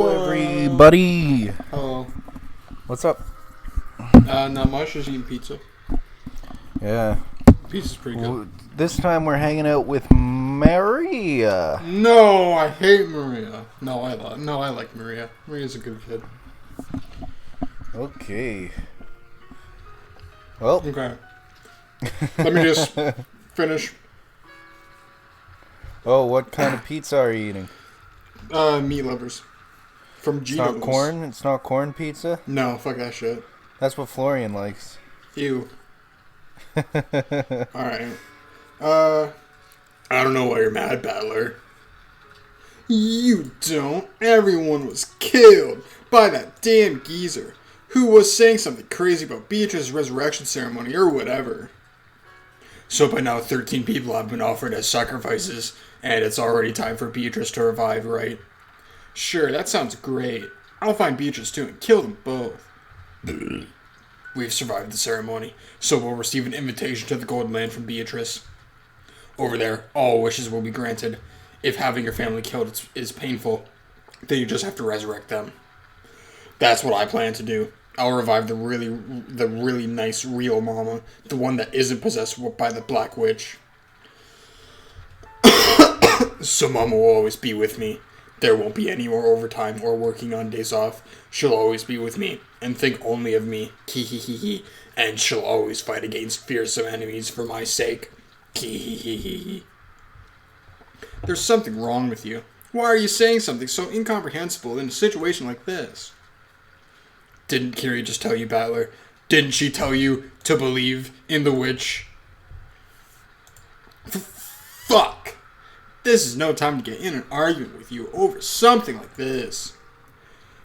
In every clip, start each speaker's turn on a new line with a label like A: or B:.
A: Hello, everybody.
B: Hello.
A: What's up?
B: Not much. Just eating pizza.
A: Yeah.
B: Pizza's pretty good.
A: This time we're hanging out with Maria.
B: No, I hate Maria. No, I like Maria. Maria's a good kid.
A: Okay. Well.
B: Okay. Let me just finish.
A: Oh, what kind of pizza are you eating?
B: Meat lovers. From Gino's.
A: It's not corn? It's not corn pizza?
B: No, fuck that shit.
A: That's what Florian likes.
B: Ew. Alright. I don't know why you're mad, Battler. You don't. Everyone was killed by that damn geezer who was saying something crazy about Beatrice's resurrection ceremony or whatever. So by now 13 people have been offered as sacrifices, and it's already time for Beatrice to revive, right? Sure, that sounds great. I'll find Beatrice too and kill them both. We've survived the ceremony, so we'll receive an invitation to the Golden Land from Beatrice. Over there, all wishes will be granted. If having your family killed is painful, then you just have to resurrect them. That's what I plan to do. I'll revive the really nice real mama, the one that isn't possessed by the Black Witch. So mama will always be with me. There won't be any more overtime or working on days off. She'll always be with me and think only of me. Hee. And she'll always fight against fearsome enemies for my sake. Hee. There's something wrong with you. Why are you saying something so incomprehensible in a situation like this? Didn't Kiri just tell you, Battler? Didn't she tell you to believe in the witch? Fuck! This is no time to get in an argument with you over something like this.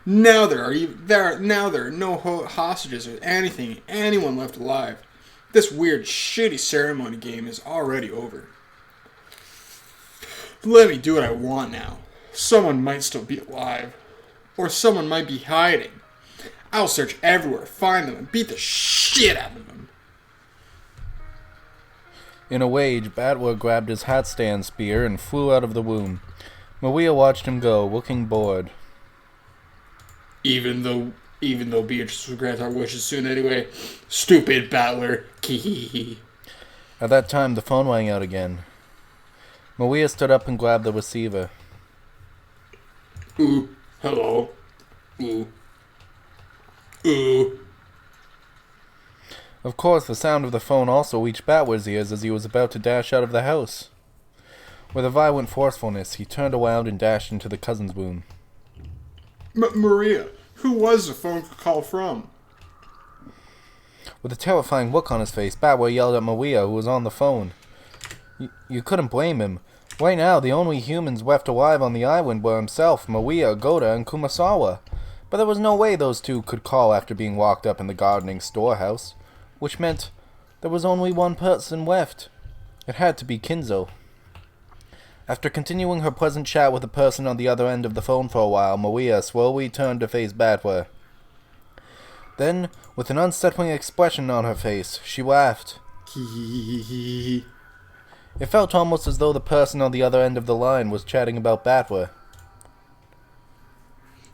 B: Now there are no hostages or anyone left alive. This weird, shitty ceremony game is already over. Let me do what I want now. Someone might still be alive. Or someone might be hiding. I'll search everywhere, find them, and beat the shit out of them.
A: In a rage, Batwa grabbed his hat stand spear and flew out of the womb. Maria watched him go, looking bored.
B: Even though Beatrice will grant our wishes soon anyway. Stupid Battler. Kee.
A: At that time, the phone rang out again. Maria stood up and grabbed the receiver.
B: Ooh. Hello. Ooh.
A: Of course, the sound of the phone also reached Batwa's ears as he was about to dash out of the house. With a violent forcefulness, he turned around and dashed into the cousin's room.
B: Maria, who was the phone call from?
A: With a terrifying look on his face, Batwa yelled at Maria, who was on the phone. You couldn't blame him. Right now, the only humans left alive on the island were himself, Maria, Goda, and Kumasawa. But there was no way those two could call after being locked up in the gardening storehouse, which meant there was only one person left. It had to be Kinzo. After continuing her pleasant chat with the person on the other end of the phone for a while, Maria slowly turned to face Batwa. Then, with an unsettling expression on her face, she laughed. It felt almost as though the person on the other end of the line was chatting about Batwa.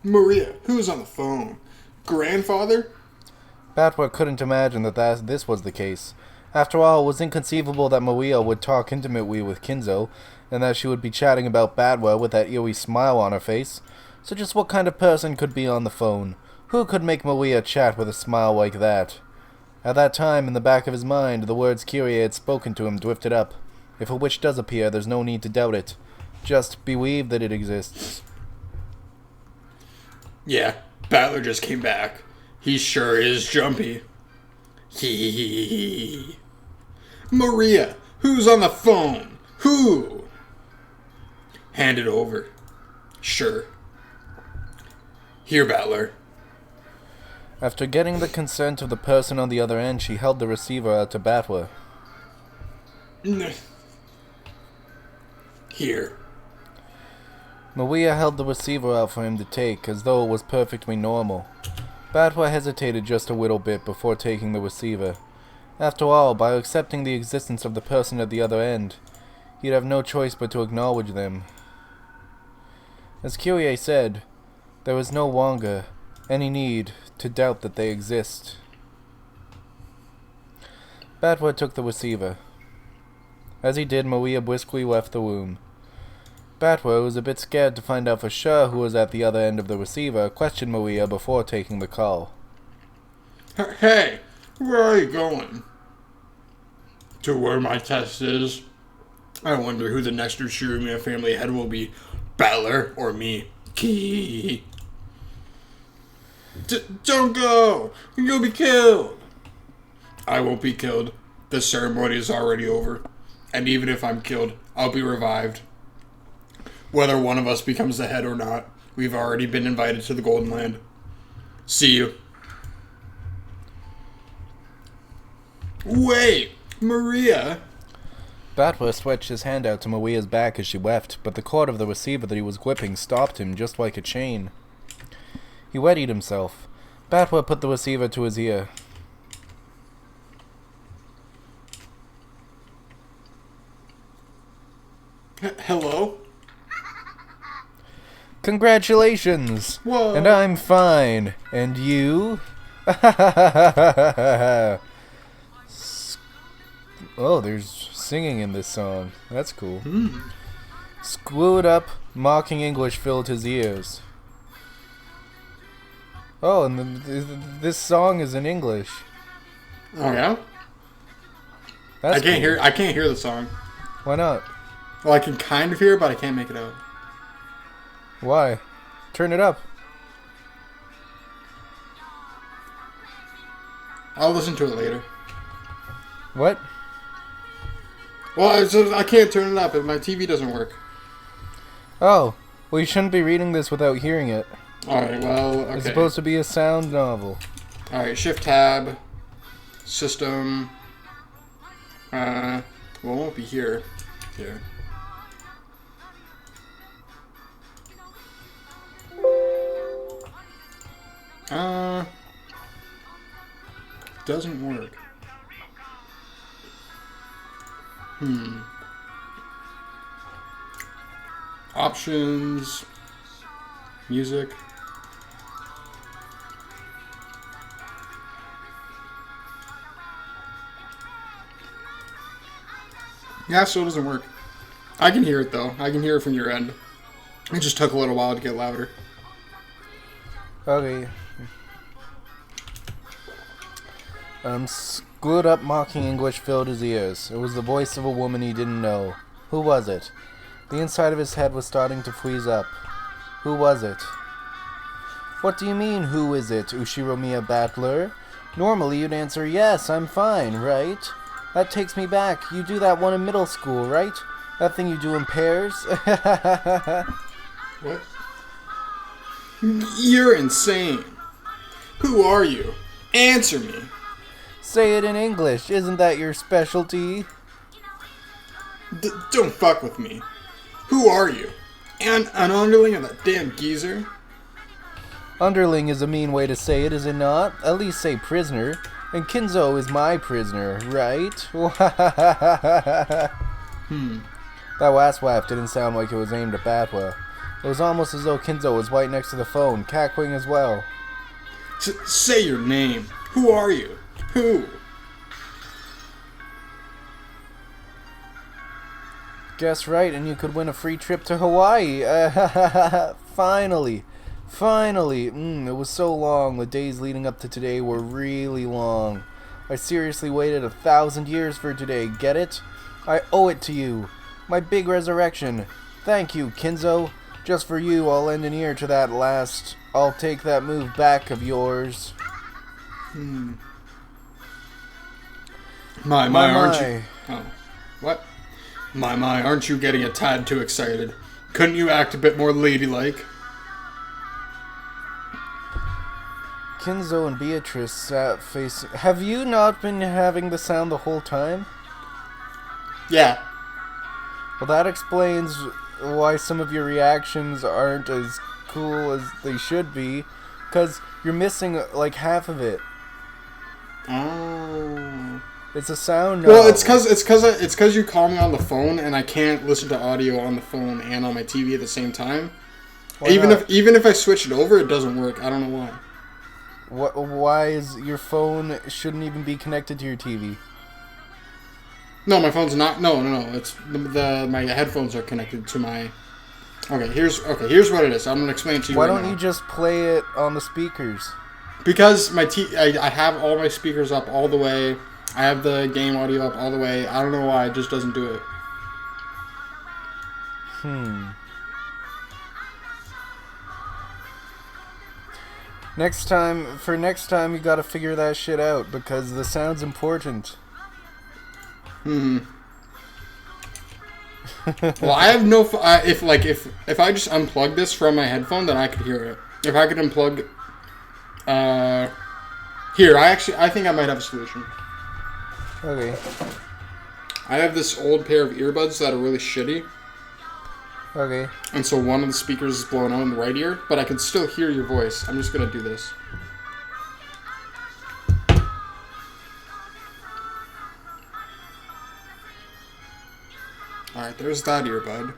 B: Maria, who's on the phone? Grandfather?
A: Batwa couldn't imagine that this was the case. After all, it was inconceivable that Maria would talk intimately with Kinzo, and that she would be chatting about Batwa with that eerie smile on her face. So just what kind of person could be on the phone? Who could make Maria chat with a smile like that? At that time, in the back of his mind, the words Kyrie had spoken to him drifted up. If a witch does appear, there's no need to doubt it. Just believe that it exists.
B: Yeah, Battler just came back. He sure is jumpy. Hee. Maria, who's on the phone? Who? Hand it over. Sure. Here, Battler.
A: After getting the consent of the person on the other end, she held the receiver out to Batwa.
B: Here.
A: Maria held the receiver out for him to take, as though it was perfectly normal. Batwa hesitated just a little bit before taking the receiver. After all, by accepting the existence of the person at the other end, he'd have no choice but to acknowledge them. As Kyrie said, There was no longer any need to doubt that they exist. Batwa took the receiver. As he did, Maria briskly left the room. Batwa, who was a bit scared to find out for sure who was at the other end of the receiver, questioned Maria before taking the call.
B: Hey, where are you going? To where my test is. I wonder who the next Ushiruma family head will be. Battler or me? Key. Don't go! You'll be killed! I won't be killed. The ceremony is already over. And even if I'm killed, I'll be revived. Whether one of us becomes the head or not, we've already been invited to the Golden Land. See you. Wait! Maria!
A: Batwa stretched his hand out to Maria's back as she left, but the cord of the receiver that he was gripping stopped him just like a chain. He readied himself. Batwa put the receiver to his ear.
B: Hello?
A: Congratulations!
B: Whoa!
A: And I'm fine. And you? Oh, there's singing in this song. That's cool. Screwed up, mocking English filled his ears. Oh, and this song is in English.
B: Oh yeah?
A: That's
B: I can't
A: cool.
B: I can't hear the song.
A: Why not?
B: Well, I can kind of hear it, but I can't make it out.
A: Why? Turn it up.
B: I'll listen to it later.
A: What?
B: Well, I can't turn it up if my TV doesn't work.
A: Oh, well, you shouldn't be reading this without hearing it.
B: Alright, well, okay.
A: It's supposed to be a sound novel.
B: Alright, shift tab. System. Well, it won't be here. Here. Doesn't work. Options. Music. Yeah, still doesn't work. I can hear it though. I can hear it from your end. It just took a little while to get louder.
A: Okay. Screwed up mocking English filled his ears. It was the voice of a woman he didn't know. Who was it? The inside of his head was starting to freeze up. Who was it? What do you mean, who is it, Ushiromiya Battler? Normally you'd answer, yes, I'm fine, right? That takes me back. You do that one in middle school, right? That thing you do in pairs?
B: What? You're insane. Who are you? Answer me.
A: Say it in English. Isn't that your specialty?
B: Don't fuck with me. Who are you? An underling of that damn geezer?
A: Underling is a mean way to say it, is it not? At least say prisoner. And Kinzo is my prisoner, right? That last laugh didn't sound like it was aimed at Batwa. It was almost as though Kinzo was right next to the phone, cackling as well.
B: Say your name. Who are you? Who?
A: Guess right, and you could win a free trip to Hawaii. Finally. Finally. It was so long. The days leading up to today were really long. I seriously waited 1,000 years for today. Get it? I owe it to you. My big resurrection. Thank you, Kinzo. Just for you, I'll lend an ear to that last. I'll take that move back of yours.
B: My, aren't you? Oh, what? My, aren't you getting a tad too excited? Couldn't you act a bit more ladylike?
A: Kinzo and Beatrice sat facing... Have you not been having the sound the whole time?
B: Yeah.
A: Well, that explains why some of your reactions aren't as cool as they should be. Because you're missing, like, half of it.
B: Oh.
A: It's a sound
B: Well,
A: novel.
B: it's cause you call me on the phone and I can't listen to audio on the phone and on my TV at the same time.
A: Why not?
B: Even if I switch it over, it doesn't work. I don't know why.
A: Why is your phone shouldn't even be connected to your TV?
B: No, my phone's not. No. It's my headphones are connected to my. Okay, here's what it is. I'm gonna explain it to you.
A: Why
B: right
A: don't
B: now.
A: you just play it on the speakers?
B: Because I have all my speakers up all the way. I have the game audio up all the way. I don't know why it just doesn't do it.
A: Next time, you gotta figure that shit out because the sound's important.
B: Well, I have no. If I just unplug this from my headphone, then I could hear it. If I could unplug, here I think I might have a solution.
A: Okay.
B: I have this old pair of earbuds that are really shitty,
A: Okay.
B: and so one of the speakers is blown out in the right ear, but I can still hear your voice. I'm just gonna do this. Alright, there's that earbud.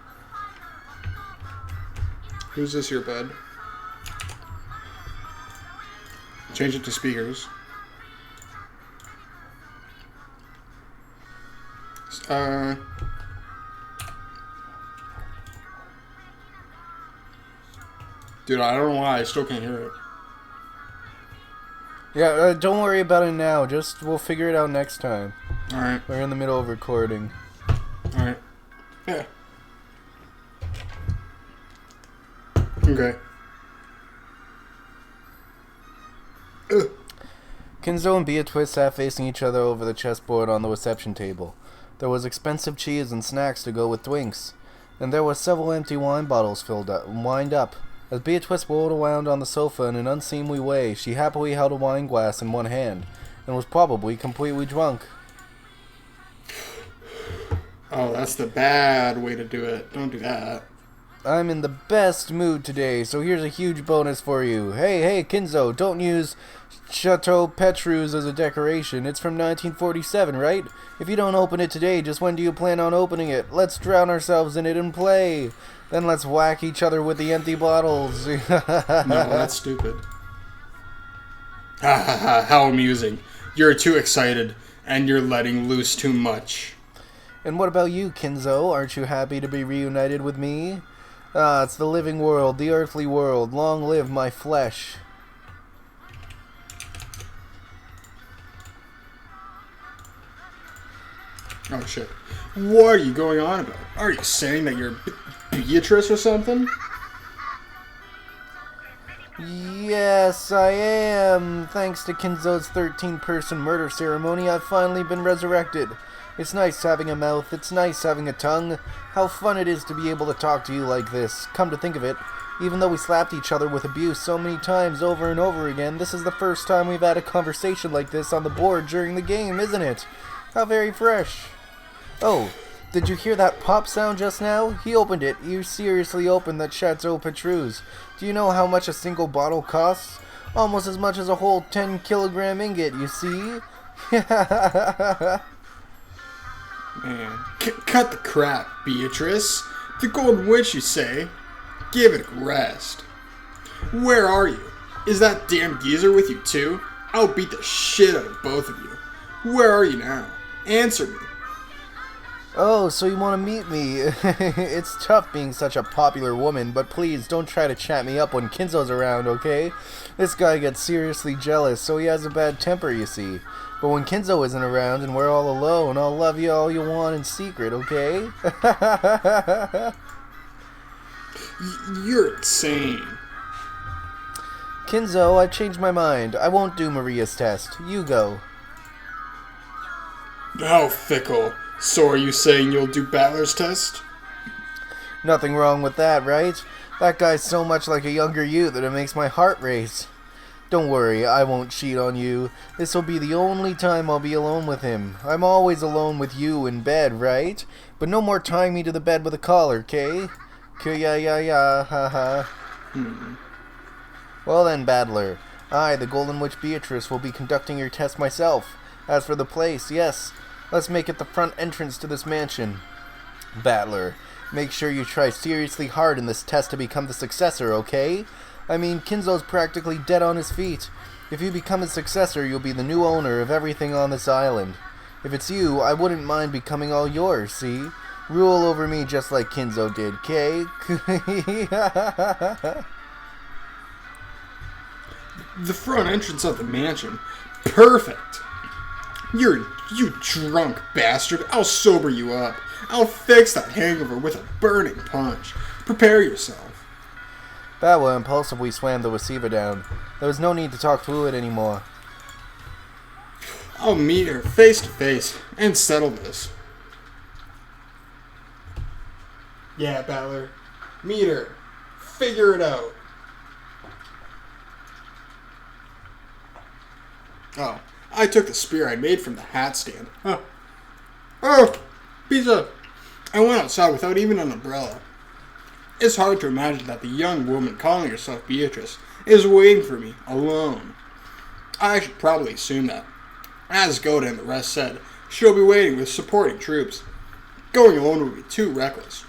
B: Who's this earbud? Change it to speakers. Dude, I don't know why. I still can't hear it.
A: Yeah, don't worry about it now. We'll figure it out next time.
B: Alright.
A: We're in the middle of recording.
B: Alright. Yeah. Okay. Ugh.
A: Kinzo and Beatrice sat facing each other over the chessboard on the reception table. There was expensive cheese and snacks to go with drinks, and there were several empty wine bottles wined up. As Beatrice rolled around on the sofa in an unseemly way, she happily held a wine glass in one hand, and was probably completely drunk.
B: Oh, that's the bad way to do it. Don't do that.
A: I'm in the best mood today, so here's a huge bonus for you. Hey, Kinzo, don't use Chateau Petrus as a decoration. It's from 1947, right? If you don't open it today, just when do you plan on opening it? Let's drown ourselves in it and play. Then let's whack each other with the empty bottles.
B: No, that's stupid. Ha ha ha, how amusing. You're too excited, and you're letting loose too much.
A: And what about you, Kinzo? Aren't you happy to be reunited with me? Ah, it's the living world, the earthly world. Long live my flesh.
B: Oh shit. What are you going on about? Are you saying that you're Beatrice or something?
A: Yes, I am. Thanks to Kinzo's 13-person murder ceremony, I've finally been resurrected. It's nice having a mouth. It's nice having a tongue. How fun it is to be able to talk to you like this. Come to think of it, even though we slapped each other with abuse so many times over and over again, this is the first time we've had a conversation like this on the board during the game, isn't it? How very fresh. Oh, did you hear that pop sound just now? He opened it. You seriously opened that Chateau Petrus. Do you know how much a single bottle costs? Almost as much as a whole 10-kilogram ingot, you see?
B: Man, cut the crap, Beatrice. The Golden Witch, you say? Give it a rest. Where are you? Is that damn geezer with you too? I'll beat the shit out of both of you. Where are you now? Answer me.
A: Oh, so you want to meet me? It's tough being such a popular woman, but please don't try to chat me up when Kinzo's around, okay? This guy gets seriously jealous, so he has a bad temper, you see. But when Kinzo isn't around and we're all alone, I'll love you all you want in secret, okay?
B: You're insane.
A: Kinzo, I've changed my mind. I won't do Maria's test. You go.
B: How fickle. So are you saying you'll do Battler's test?
A: Nothing wrong with that, right? That guy's so much like a younger you that it makes my heart race. Don't worry, I won't cheat on you. This'll be the only time I'll be alone with him. I'm always alone with you in bed, right? But no more tying me to the bed with a collar, kay? Ya, ha. Well then, Battler. I, the Golden Witch Beatrice, will be conducting your test myself. As for the place, yes, let's make it the front entrance to this mansion. Battler, Make sure you try seriously hard in this test to become the successor, okay? I mean, Kinzo's practically dead on his feet. If you become his successor, you'll be the new owner of everything on this island. If it's you, I wouldn't mind becoming all yours, see? Rule over me just like Kinzo did, okay?
B: The front entrance of the mansion. Perfect. You drunk bastard. I'll sober you up. I'll fix that hangover with a burning punch. Prepare yourself.
A: Bawa impulsively slammed the receiver down. There was no need to talk through it anymore.
B: I'll meet her face to face and settle this. Yeah, Battler. Meet her. Figure it out. Oh, I took the spear I made from the hat stand. Huh. Oh, pizza. I went outside without even an umbrella. It's hard to imagine that the young woman calling herself Beatrice is waiting for me, alone. I should probably assume that. As Goda and the rest said, she'll be waiting with supporting troops. Going alone would be too reckless.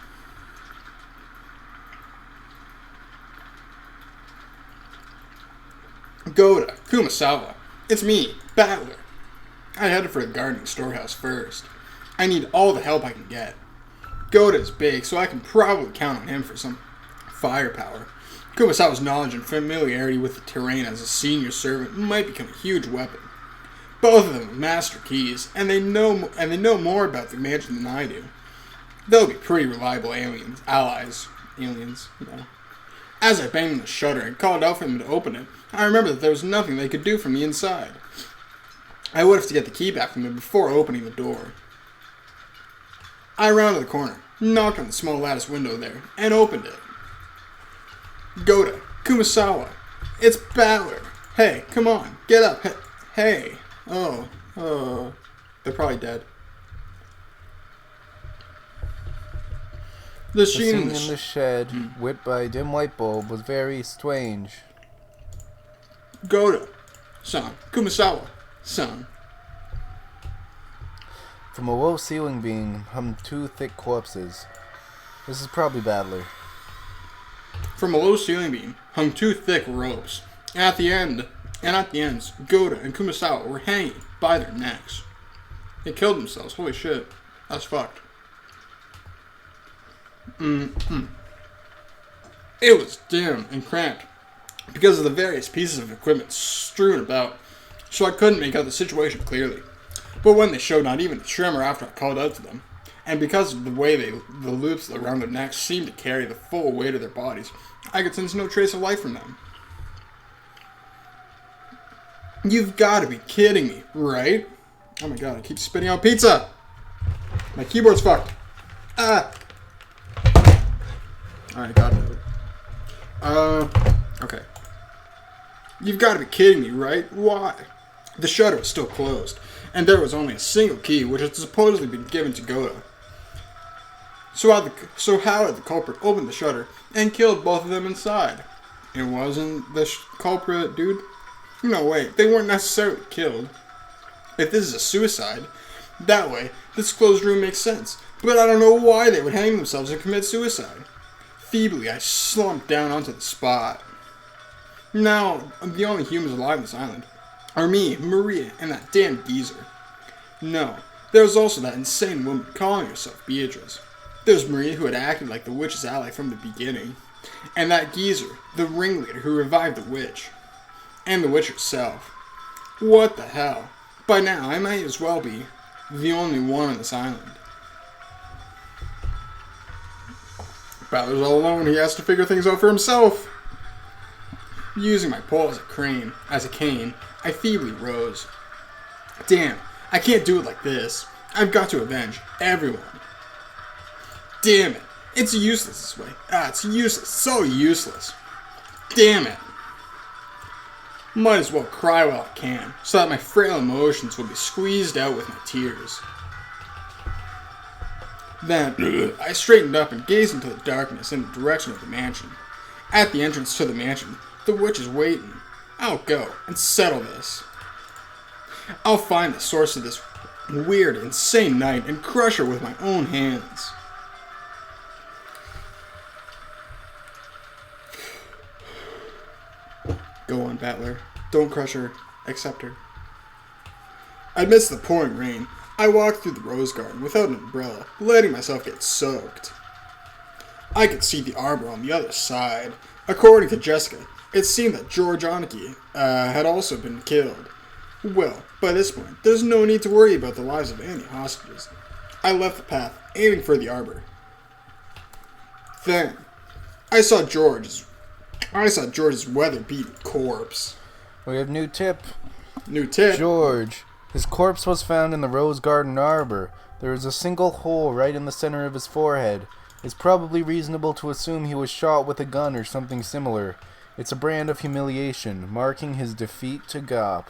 B: Goda, Kumasawa. It's me, Battler. I headed for the gardening storehouse first. I need all the help I can get. Goda is big, so I can probably count on him for some firepower. Kumasawa's knowledge and familiarity with the terrain as a senior servant might become a huge weapon. Both of them have master keys, and they know more about the mansion than I do. They'll be pretty reliable allies. Aliens, you know. As I banged on the shutter and called out for them to open it, I remembered that there was nothing they could do from the inside. I would have to get the key back from them before opening the door. I rounded the corner, knocked on the small lattice window there, and opened it. Goda, Kumasawa, it's Battler. Hey, come on, get up. Hey. Oh, they're probably dead. The
A: scene in the shed, lit by a dim light bulb, was very strange.
B: Goda-san, Kumasawa-san.
A: From a low ceiling beam hung two thick corpses. This is probably Battler.
B: From a low ceiling beam hung two thick ropes. At the ends, Goda and Kumasawa were hanging by their necks. They killed themselves. Holy shit. That's fucked. It was dim and cramped because of the various pieces of equipment strewn about, so I couldn't make out the situation clearly. But when they showed not even a tremor after I called out to them, and because of the way the loops around their necks seemed to carry the full weight of their bodies, I could sense no trace of life from them. You've got to be kidding me, right? Oh my god, I keep spitting out pizza! My keyboard's fucked. Ah! Alright, got it. Okay. You've got to be kidding me, right? Why? The shutter was still closed, and there was only a single key, which had supposedly been given to Goda. So how had the culprit opened the shutter and killed both of them inside? It wasn't the culprit, dude? No, wait, they weren't necessarily killed. If this is a suicide, that way, this closed room makes sense. But I don't know why they would hang themselves and commit suicide. Feebly, I slumped down onto the spot. Now, the only humans alive on this island are me, Maria, and that damn geezer. No, there was also that insane woman calling herself Beatrice. There was Maria, who had acted like the witch's ally from the beginning. And that geezer, the ringleader who revived the witch. And the witch herself. What the hell? By now, I might as well be the only one on this island. Battler's all alone. He has to figure things out for himself. Using my pole as a cane, I feebly rose. Damn, I can't do it like this. I've got to avenge everyone. Damn it. It's useless this way. It's useless. So useless. Damn it. Might as well cry while I can, so that my frail emotions will be squeezed out with my tears. Then, I straightened up and gazed into the darkness in the direction of the mansion. At the entrance to the mansion, the witch is waiting. I'll go and settle this. I'll find the source of this weird, insane night and crush her with my own hands. Go on, Battler. Don't crush her. Accept her. Amidst the pouring rain, I walked through the rose garden without an umbrella, letting myself get soaked. I could see the arbor on the other side. According to Jessica, it seemed that George Oniki had also been killed. Well, by this point, there's no need to worry about the lives of any hostages. I left the path, aiming for the arbor. Then, I saw George's weather-beaten corpse.
A: We have new tip.
B: New tip?
A: George. His corpse was found in the rose garden arbor. There is a single hole right in the center of his forehead. It's probably reasonable to assume he was shot with a gun or something similar. It's a brand of humiliation, marking his defeat to Gop.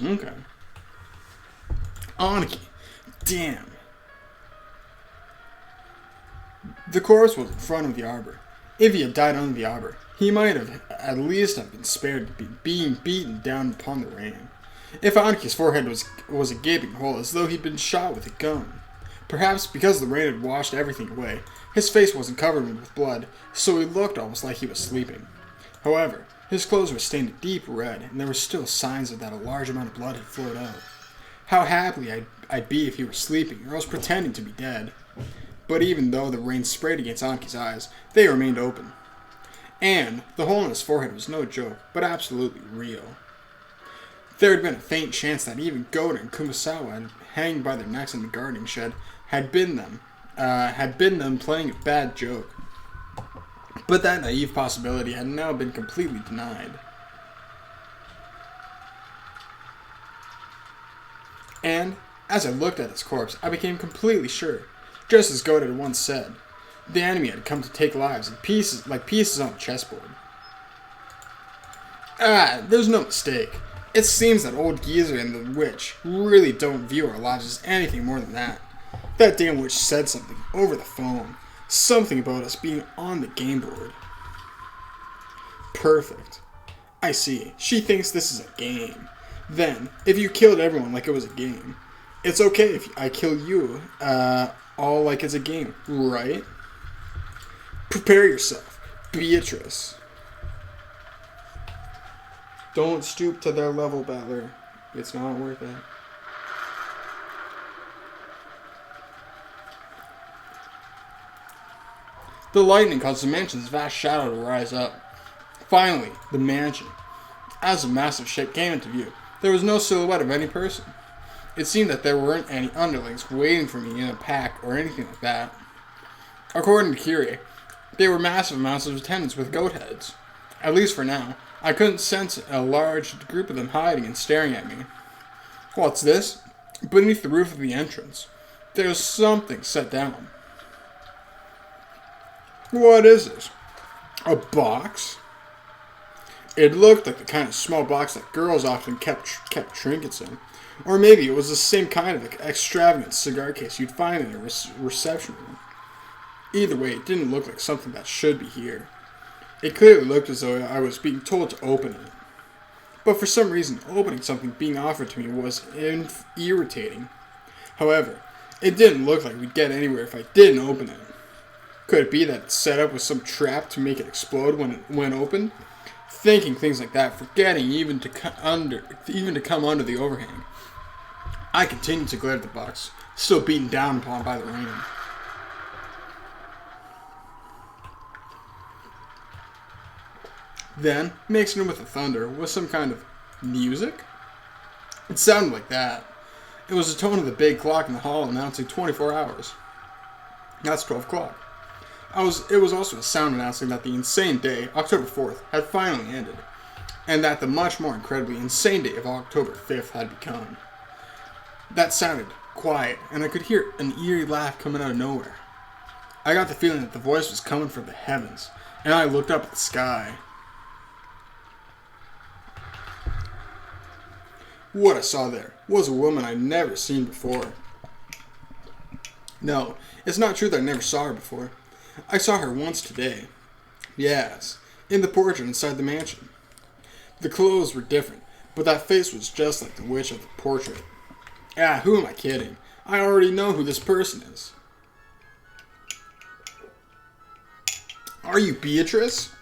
B: Okay. Aniki. Damn. The corpse was in front of the arbor. If he had died under the arbor, he might have at least have been spared being beaten down upon the rain. If Aniki's forehead was a gaping hole as though he'd been shot with a gun. Perhaps because the rain had washed everything away, his face wasn't covered with blood, so he looked almost like he was sleeping. However, his clothes were stained a deep red, and there were still signs of that a large amount of blood had flowed out. How happy I'd be if he were sleeping, or else pretending to be dead. But even though the rain sprayed against Anki's eyes, they remained open. And the hole in his forehead was no joke, but absolutely real. There had been a faint chance that even Goda and Kumasawa, hanging by their necks in the gardening shed, had been them playing a bad joke. But that naive possibility had now been completely denied. And, as I looked at his corpse, I became completely sure, just as Goda had once said, the enemy had come to take lives in pieces, like pieces on a chessboard. There's no mistake. It seems that old geezer and the witch really don't view our lives as anything more than that. That damn witch said something over the phone. Something about us being on the game board. Perfect. I see. She thinks this is a game. Then, if you killed everyone like it was a game, it's okay if I kill you, all like it's a game, right? Prepare yourself, Beatrice. Don't stoop to their level, Battler. It's not worth it. The lightning caused the mansion's vast shadow to rise up. Finally, the mansion. As the massive shape came into view, there was no silhouette of any person. It seemed that there weren't any underlings waiting for me in a pack or anything like that. According to Kyrie, there were massive amounts of attendants with goat heads. At least for now, I couldn't sense a large group of them hiding and staring at me. What's this? Beneath the roof of the entrance, there's something set down. What is this? A box? It looked like the kind of small box that girls often kept trinkets in. Or maybe it was the same kind of extravagant cigar case you'd find in a reception room. Either way, it didn't look like something that should be here. It clearly looked as though I was being told to open it. But for some reason, opening something being offered to me was irritating. However, it didn't look like we'd get anywhere if I didn't open it. Could it be that it's set up with some trap to make it explode when opened? Thinking things like that, forgetting even to come under the overhang. I continued to glare at the box, still beaten down upon by the rain. Then, mixing in with the thunder, was some kind of music? It sounded like that. It was the tone of the big clock in the hall announcing 24 hours. That's 12 o'clock. It was also a sound announcing that the insane day, October 4th, had finally ended, and that the much more incredibly insane day of October 5th had begun. That sounded quiet, and I could hear an eerie laugh coming out of nowhere. I got the feeling that the voice was coming from the heavens, and I looked up at the sky. What I saw there was a woman I'd never seen before. No, it's not true that I never saw her before. I saw her once today. Yes, in the portrait inside the mansion. The clothes were different, but that face was just like the witch of the portrait. Who am I kidding? I already know who this person is. Are you Beatrice?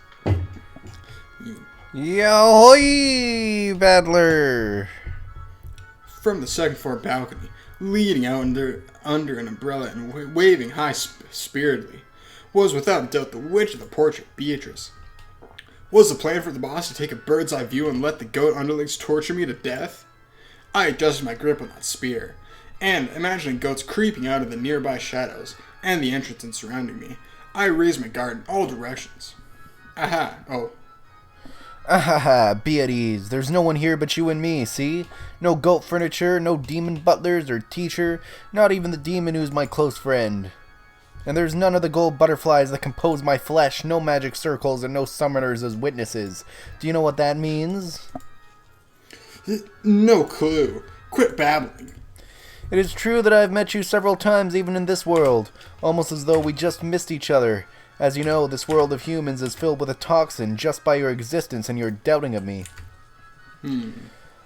A: Yohoy, Battler!
B: From the second floor balcony, leaning out under an umbrella and waving high-spiritedly, was without a doubt the witch of the portrait, Beatrice. Was the plan for the boss to take a bird's-eye view and let the goat underlings torture me to death? I adjusted my grip on that spear, and, imagining goats creeping out of the nearby shadows and the entrance surrounding me, I raised my guard in all directions. Aha, oh.
A: Ahaha, be at ease. There's no one here but you and me, see? No goat furniture, no demon butlers or teacher, not even the demon who's my close friend. And there's none of the gold butterflies that compose my flesh, no magic circles, and no summoners as witnesses. Do you know what that means?
B: No clue. Quit babbling.
A: It is true that I have met you several times even in this world, almost as though we just missed each other. As you know, this world of humans is filled with a toxin just by your existence and your doubting of me.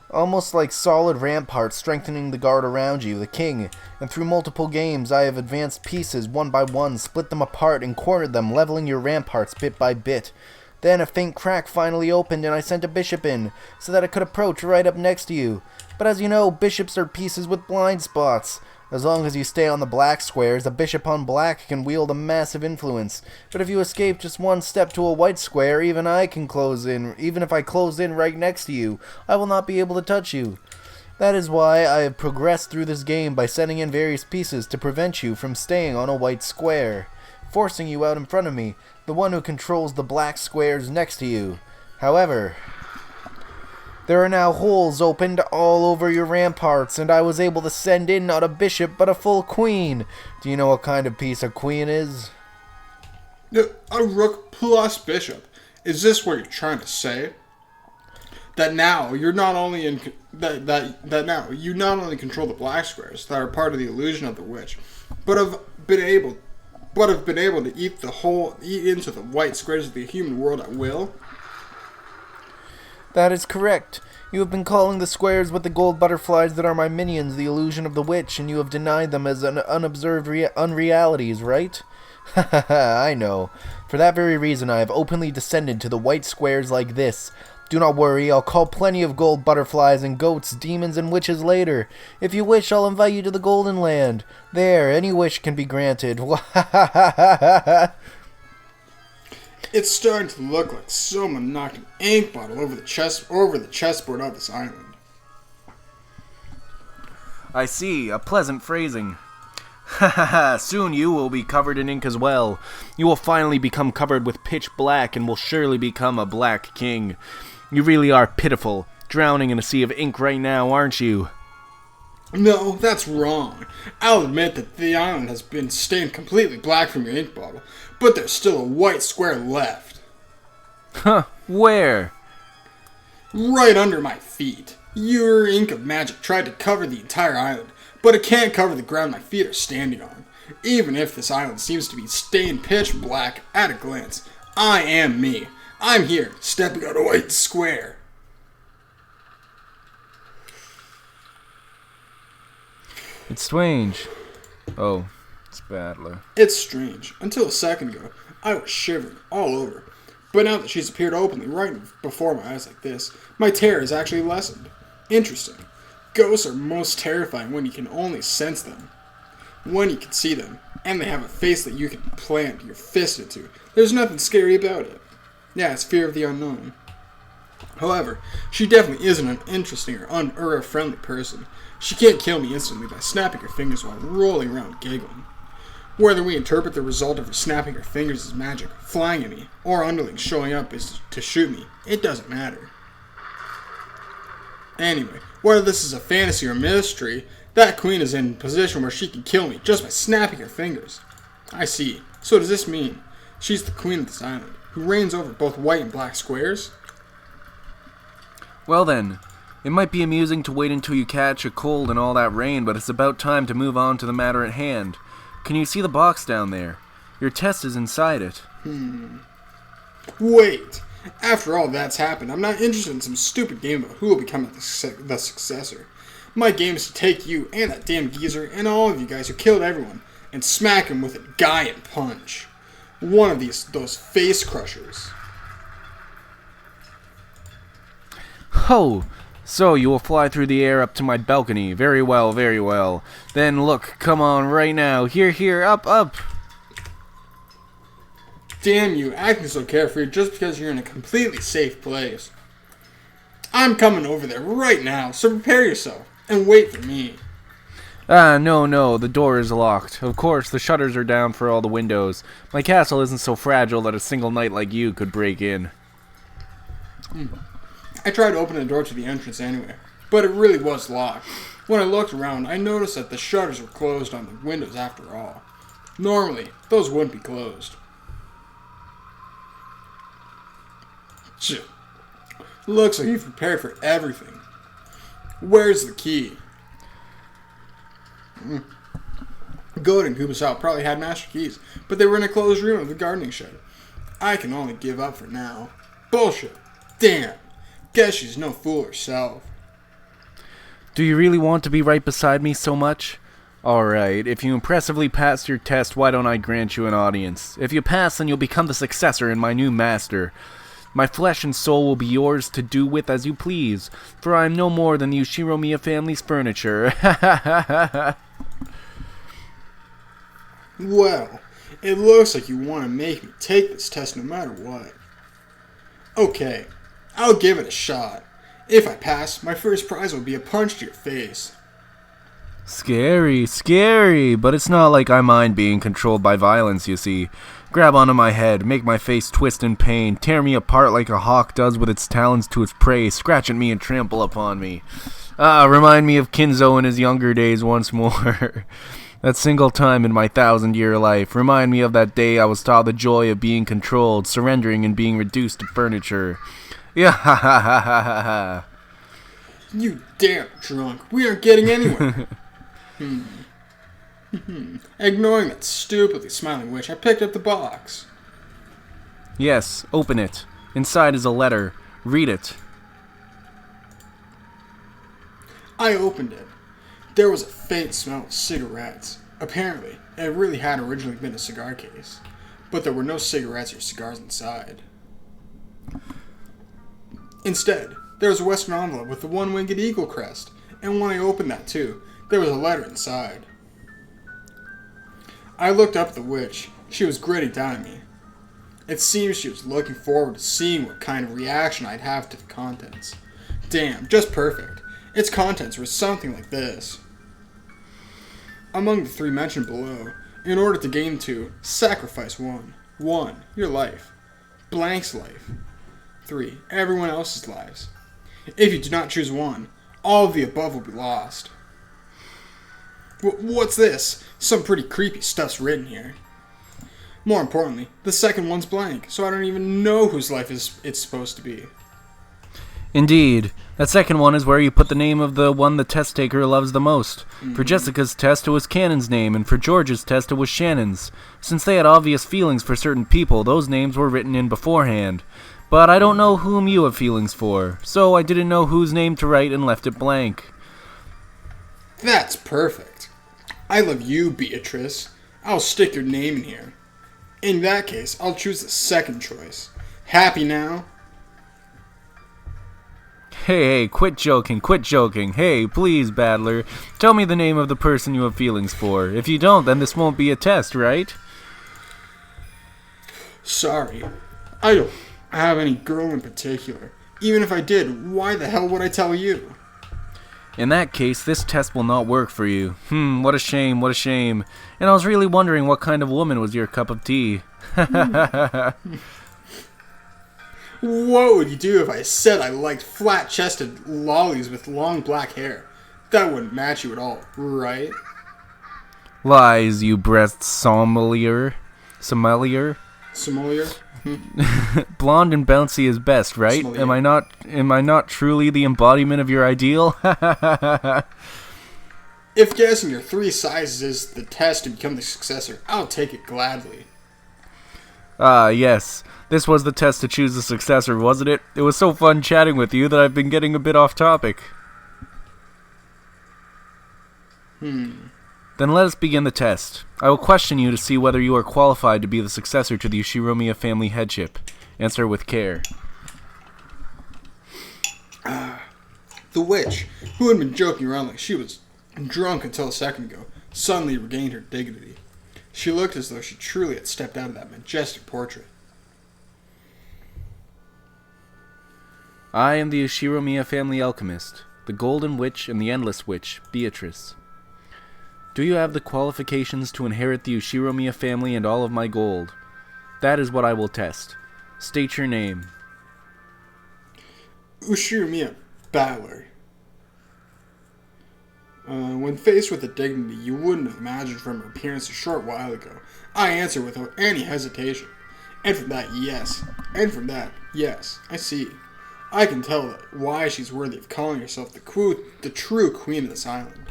A: Almost like solid ramparts strengthening the guard around you, the king, and through multiple games I have advanced pieces one by one, split them apart, and cornered them, leveling your ramparts bit by bit. Then a faint crack finally opened and I sent a bishop in, so that it could approach right up next to you. But as you know, bishops are pieces with blind spots. As long as you stay on the black squares, a bishop on black can wield a massive influence. But if you escape just one step to a white square, even if I close in right next to you, I will not be able to touch you. That is why I have progressed through this game by sending in various pieces to prevent you from staying on a white square, forcing you out in front of me, the one who controls the black squares next to you. However, there are now holes opened all over your ramparts, and I was able to send in not a bishop, but a full queen. Do you know what kind of piece a queen is?
B: A rook plus bishop. Is this what you're trying to say? That now you're not only now you not only control the black squares that are part of the illusion of the witch, but have been able to eat into the white squares of the human world at will?
A: That is correct. You have been calling the squares with the gold butterflies that are my minions the illusion of the witch, and you have denied them as unobserved unrealities, right? Ha ha ha, I know. For that very reason I have openly descended to the white squares like this. Do not worry, I'll call plenty of gold butterflies and goats, demons, and witches later. If you wish, I'll invite you to the Golden Land. There, any wish can be granted.
B: It's starting to look like someone knocked an ink bottle over the chessboard of this island.
A: I see, a pleasant phrasing. Ha ha ha, soon you will be covered in ink as well. You will finally become covered with pitch black and will surely become a black king. You really are pitiful, drowning in a sea of ink right now, aren't you?
B: No, that's wrong. I'll admit that the island has been stained completely black from your ink bottle, but there's still a white square left.
A: Huh, where?
B: Right under my feet. Your ink of magic tried to cover the entire island, but it can't cover the ground my feet are standing on. Even if this island seems to be stained pitch black at a glance, I am me. I'm here, stepping on a white square.
A: It's strange. Oh, it's Battler.
B: It's strange. Until a second ago, I was shivering all over. But now that she's appeared openly right before my eyes like this, my terror has actually lessened. Interesting. Ghosts are most terrifying when you can only sense them. When you can see them, and they have a face that you can plant your fist into, there's nothing scary about it. Yeah, it's fear of the unknown. However, she definitely isn't an interesting or a friendly person. She can't kill me instantly by snapping her fingers while rolling around giggling. Whether we interpret the result of her snapping her fingers as magic, flying at me, or underlings showing up to shoot me, it doesn't matter. Anyway, whether this is a fantasy or mystery, that queen is in a position where she can kill me just by snapping her fingers. I see. So does this mean she's the queen of this island, who reigns over both white and black squares?
A: Well then, it might be amusing to wait until you catch a cold and all that rain, but it's about time to move on to the matter at hand. Can you see the box down there? Your test is inside it.
B: Wait! After all that's happened, I'm not interested in some stupid game about who will become the successor. My game is to take you and that damn geezer and all of you guys who killed everyone and smack him with a giant punch. One of those face crushers.
A: Ho! So you will fly through the air up to my balcony. Very well, very well. Then look, come on right now. Here, here, up, up.
B: Damn you, acting so carefree just because you're in a completely safe place. I'm coming over there right now, so prepare yourself and wait for me.
A: Ah, no, the door is locked. Of course, the shutters are down for all the windows. My castle isn't so fragile that a single knight like you could break in.
B: I tried to open the door to the entrance anyway, but it really was locked. When I looked around, I noticed that the shutters were closed on the windows after all. Normally, those wouldn't be closed. Looks like you've prepared for everything. Where's the key? Goat and Kubasal probably had master keys, but they were in a closed room of the gardening shed. I can only give up for now. Bullshit. Damn. Guess she's no fool herself.
A: Do you really want to be right beside me so much? Alright, if you impressively pass your test, why don't I grant you an audience? If you pass, then you'll become the successor and my new master. My flesh and soul will be yours to do with as you please, for I am no more than the Ushiromiya family's furniture.
B: Well, it looks like you want to make me take this test no matter what. Okay, I'll give it a shot. If I pass, my first prize will be a punch to your face.
A: Scary, but it's not like I mind being controlled by violence, you see. Grab onto my head, make my face twist in pain, tear me apart like a hawk does with its talons to its prey, scratch at me and trample upon me. Remind me of Kinzo in his younger days once more. That single time in my 1,000-year life. Remind me of that day I was taught the joy of being controlled, surrendering and being reduced to furniture. Yeah, ha ha ha ha ha ha.
B: You damn drunk. We aren't getting anywhere. Ignoring that stupidly smiling witch, I picked up the box.
A: Yes, open it. Inside is a letter. Read it.
B: I opened it. There was a faint smell of cigarettes. Apparently, it really had originally been a cigar case, but there were no cigarettes or cigars inside. Instead, there was a Western envelope with the one-winged eagle crest, and when I opened that too, there was a letter inside. I looked up at the witch. She was grinning down at me. It seems she was looking forward to seeing what kind of reaction I'd have to the contents. Damn, just perfect. Its contents were something like this. Among the 3 mentioned below, in order to gain 2, sacrifice 1. 1. Your life. Blank's life. 3. Everyone else's lives. If you do not choose 1, all of the above will be lost. What's this? Some pretty creepy stuff's written here. More importantly, the second one's blank, so I don't even know whose life it's supposed to be.
A: Indeed. That second one is where you put the name of the one the test taker loves the most. For Jessica's test, it was Cannon's name, and for George's test, it was Shannon's. Since they had obvious feelings for certain people, those names were written in beforehand. But I don't know whom you have feelings for, so I didn't know whose name to write and left it blank.
B: That's perfect. I love you, Beatrice. I'll stick your name in here. In that case, I'll choose the second choice. Happy now?
A: Hey, quit joking. Hey, please, Battler, tell me the name of the person you have feelings for. If you don't, then this won't be a test, right?
B: Sorry. I don't have any girl in particular. Even if I did, why the hell would I tell you?
A: In that case, this test will not work for you. What a shame. And I was really wondering what kind of woman was your cup of tea.
B: What would you do if I said I liked flat-chested lollies with long black hair? That wouldn't match you at all, right?
A: Lies, you breast sommelier.
B: Sommelier?
A: Blonde and bouncy is best, right?
B: Sommelier.
A: Am I not truly the embodiment of your ideal?
B: If guessing your 3 sizes is the test to become the successor, I'll take it gladly.
A: Yes. This was the test to choose the successor, wasn't it? It was so fun chatting with you that I've been getting a bit off topic. Then let us begin the test. I will question you to see whether you are qualified to be the successor to the Ushiromiya family headship. Answer with care.
B: The witch, who had been joking around like she was drunk until a second ago, suddenly regained her dignity. She looked as though she truly had stepped out of that majestic portrait.
A: I am the Ushiromiya family alchemist, the Golden Witch and the Endless Witch, Beatrice. Do you have the qualifications to inherit the Ushiromiya family and all of my gold? That is what I will test. State your name.
B: Ushiromiya Battler. When faced with a dignity you wouldn't have imagined from her appearance a short while ago, I answer without any hesitation. And from that, yes. And from that, yes. I see. I can tell that why she's worthy of calling herself the true queen of this island.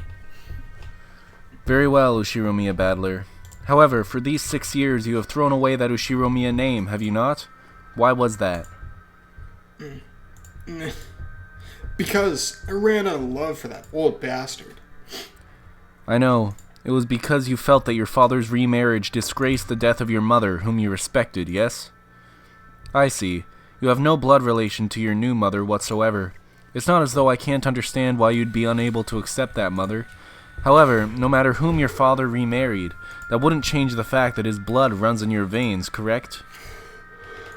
A: Very well, Ushiromiya Battler. However, for these 6 years you have thrown away that Ushiromiya name, have you not? Why was that?
B: Because I ran out of love for that old bastard.
A: I know. It was because you felt that your father's remarriage disgraced the death of your mother, whom you respected, yes? I see. You have no blood relation to your new mother whatsoever. It's not as though I can't understand why you'd be unable to accept that mother. However, no matter whom your father remarried, that wouldn't change the fact that his blood runs in your veins, correct?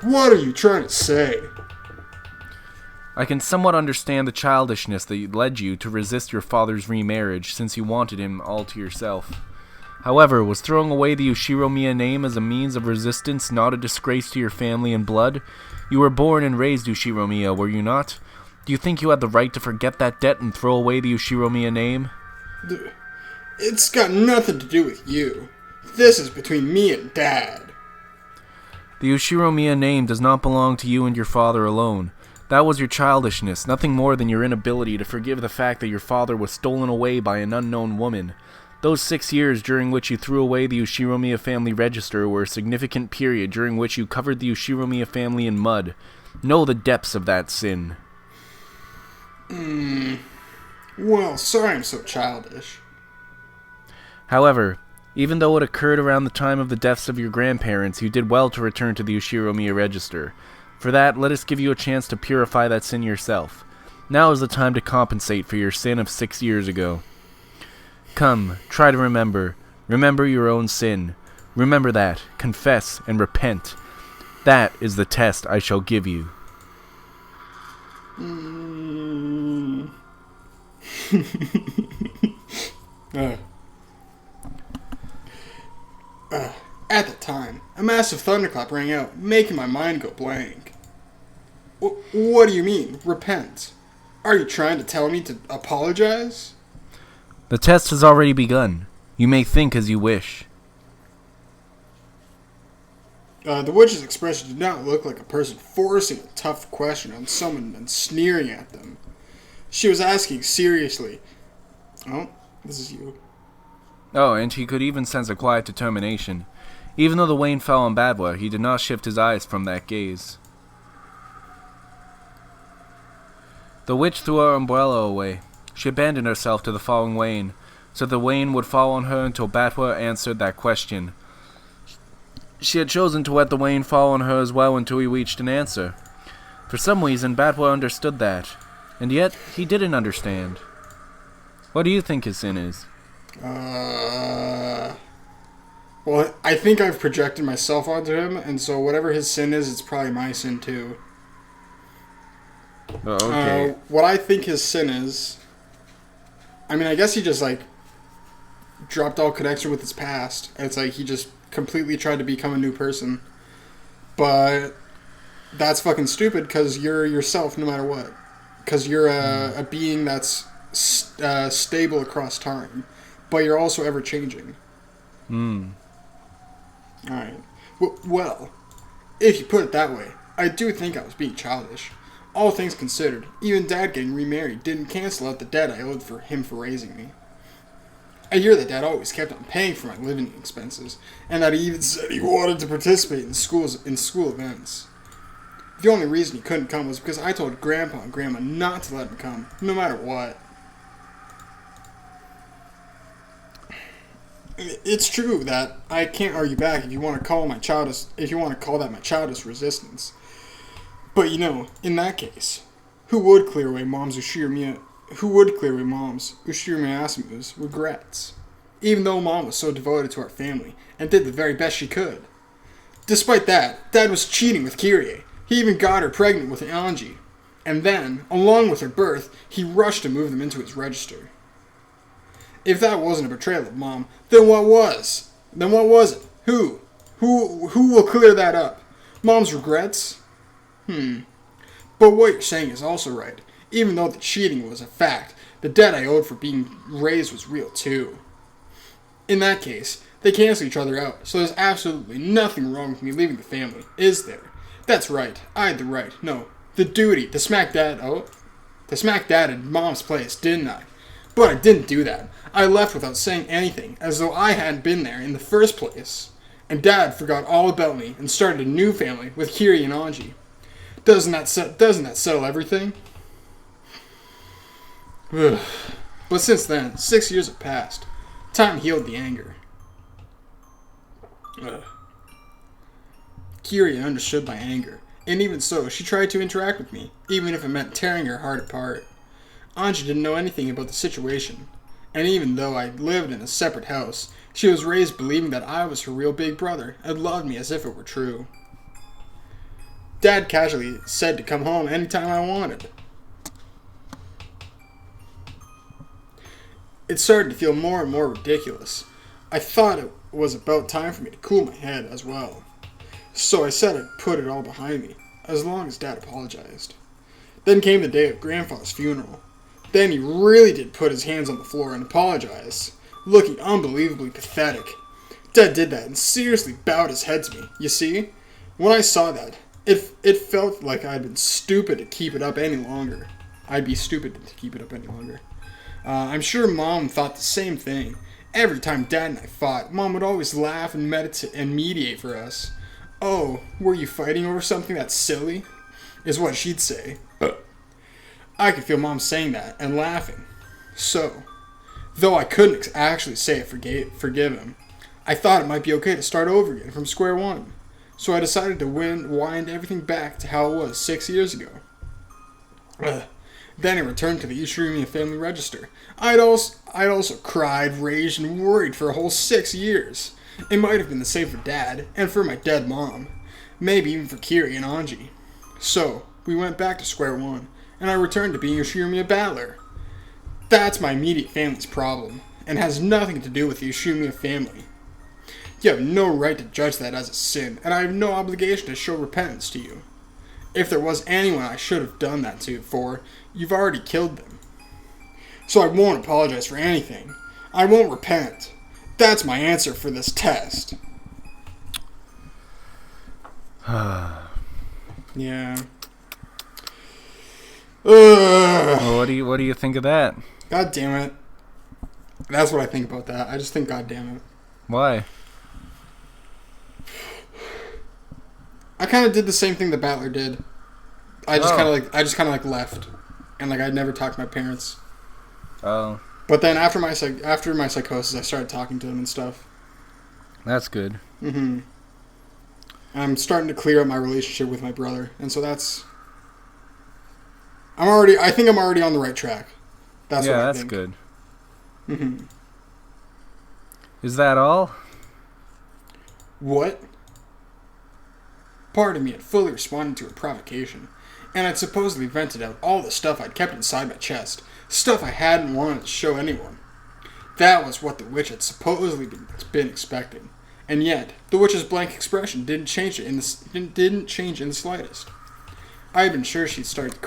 B: What are you trying to say?
A: I can somewhat understand the childishness that led you to resist your father's remarriage since you wanted him all to yourself. However, was throwing away the Ushiromiya name as a means of resistance not a disgrace to your family and blood? You were born and raised Ushiromiya, were you not? Do you think you had the right to forget that debt and throw away the Ushiromiya name?
B: It's got nothing to do with you. This is between me and Dad.
A: The Ushiromiya name does not belong to you and your father alone. That was your childishness, nothing more than your inability to forgive the fact that your father was stolen away by an unknown woman. Those 6 years during which you threw away the Ushiromiya family register were a significant period during which you covered the Ushiromiya family in mud. Know the depths of that sin.
B: Well, sorry I'm so childish.
A: However, even though it occurred around the time of the deaths of your grandparents, you did well to return to the Ushiromiya register. For that, let us give you a chance to purify that sin yourself. Now is the time to compensate for your sin of 6 years ago. Come, try to remember. Remember your own sin. Remember that. Confess and repent. That is the test I shall give you.
B: At the time, a massive thunderclap rang out, making my mind go blank. What do you mean, repent? Are you trying to tell me to apologize?
A: The test has already begun. You may think as you wish.
B: The witch's expression did not look like a person forcing a tough question on someone and sneering at them. She was asking seriously. Oh, this is you.
A: Oh, and he could even sense a quiet determination. Even though the Wayne fell on Badwa, he did not shift his eyes from that gaze. The witch threw her umbrella away. She abandoned herself to the falling Wayne, so the Wayne would fall on her until Batwa answered that question. She had chosen to let the Wayne fall on her as well until he reached an answer. For some reason, Batwa understood that, and yet he didn't understand. What do you think his sin is?
B: Well, I think I've projected myself onto him, and so whatever his sin is, it's probably my sin too.
A: Oh, okay.
B: What I think his sin is, I mean, I guess he just, dropped all connection with his past. It's like he just completely tried to become a new person. But that's fucking stupid because you're yourself no matter what. Because you're a being that's stable across time. But you're also ever-changing. Alright. Well, if you put it that way, I do think I was being childish. All things considered, even Dad getting remarried didn't cancel out the debt I owed for him for raising me. I hear that Dad always kept on paying for my living expenses, and that he even said he wanted to participate in school events. The only reason he couldn't come was because I told Grandpa and Grandma not to let him come, no matter what. It's true that I can't argue back if you want to call that my childish resistance. But in that case, who would clear away Mom's Ushiromiya who would clear away Mom's, Ushirumi Asuma's, regrets. Even though Mom was so devoted to our family and did the very best she could. Despite that, Dad was cheating with Kirie. He even got her pregnant with Anji. And then, along with her birth, he rushed to move them into his register. If that wasn't a betrayal of Mom, then what was? Then what was it? Who? Who will clear that up? Mom's regrets? But what you're saying is also right. Even though the cheating was a fact, the debt I owed for being raised was real too. In that case, they cancel each other out, so there's absolutely nothing wrong with me leaving the family, is there? That's right. I had the right, no, the duty to smack Dad in Mom's place, didn't I? But I didn't do that. I left without saying anything, as though I hadn't been there in the first place. And Dad forgot all about me and started a new family with Kirie and Anji. Doesn't that settle everything? But since then, 6 years have passed. Time healed the anger. Kirie understood my anger, and even so, she tried to interact with me, even if it meant tearing her heart apart. Anji didn't know anything about the situation, and even though I lived in a separate house, she was raised believing that I was her real big brother and loved me as if it were true. Dad casually said to come home anytime I wanted. It started to feel more and more ridiculous. I thought it was about time for me to cool my head as well. So I said I'd put it all behind me, as long as Dad apologized. Then came the day of Grandpa's funeral. Then he really did put his hands on the floor and apologize, looking unbelievably pathetic. Dad did that and seriously bowed his head to me, you see? When I saw that, it felt like I'd been stupid to keep it up any longer. I'm sure Mom thought the same thing. Every time Dad and I fought, Mom would always laugh and mediate for us. Oh, were you fighting over something that's silly? Is what she'd say. I could feel Mom saying that and laughing. So, though I couldn't actually say I forgive him, I thought it might be okay to start over again from square one. So I decided to wind everything back to how it was 6 years ago. Then I returned to the Ushirumi family register. I'd also cried, raged, and worried for a whole 6 years. It might have been the same for Dad, and for my dead mom. Maybe even for Kirie and Anji. So, we went back to square one, and I returned to being Ushirumi a battler. That's my immediate family's problem, and has nothing to do with the Ushirumi family. You have no right to judge that as a sin, and I have no obligation to show repentance to you. If there was anyone I should have done that to for, you've already killed them. So I won't apologize for anything. I won't repent. That's my answer for this test. Yeah.
A: Well, what do you think of that?
B: God damn it. That's what I think about that. I just think God damn it.
A: Why?
B: I kind of did the same thing the Battler did. I just kind of left, and like I never talked to my parents.
A: Oh.
B: But then after my psychosis, I started talking to them and stuff.
A: That's good.
B: Mm-hmm. I'm starting to clear up my relationship with my brother, and so that's. I think I'm already on the right track. That's what I think.
A: Good.
B: Mm-hmm.
A: Is that all?
B: What? Part of me had fully responded to her provocation, and I'd supposedly vented out all the stuff I'd kept inside my chest, stuff I hadn't wanted to show anyone. That was what the witch had supposedly been expecting, and yet the witch's blank expression didn't change in the slightest. I had been sure she'd start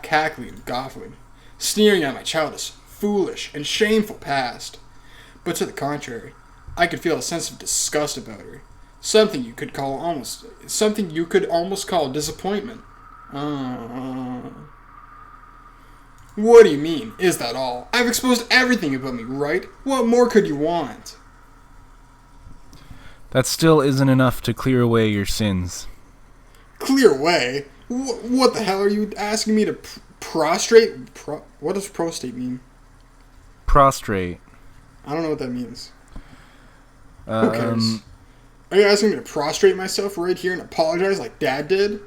B: cackling and guffawing, sneering at my childish, foolish, and shameful past. But to the contrary, I could feel a sense of disgust about her. Something you could almost call disappointment. What do you mean? Is that all? I've exposed everything about me, right? What more could you want?
A: That still isn't enough to clear away your sins.
B: Clear away? What the hell are you asking me to prostrate? What does prostate mean?
A: Prostrate.
B: I don't know what that means. Who cares? Are you asking me to prostrate myself right here and apologize like Dad did?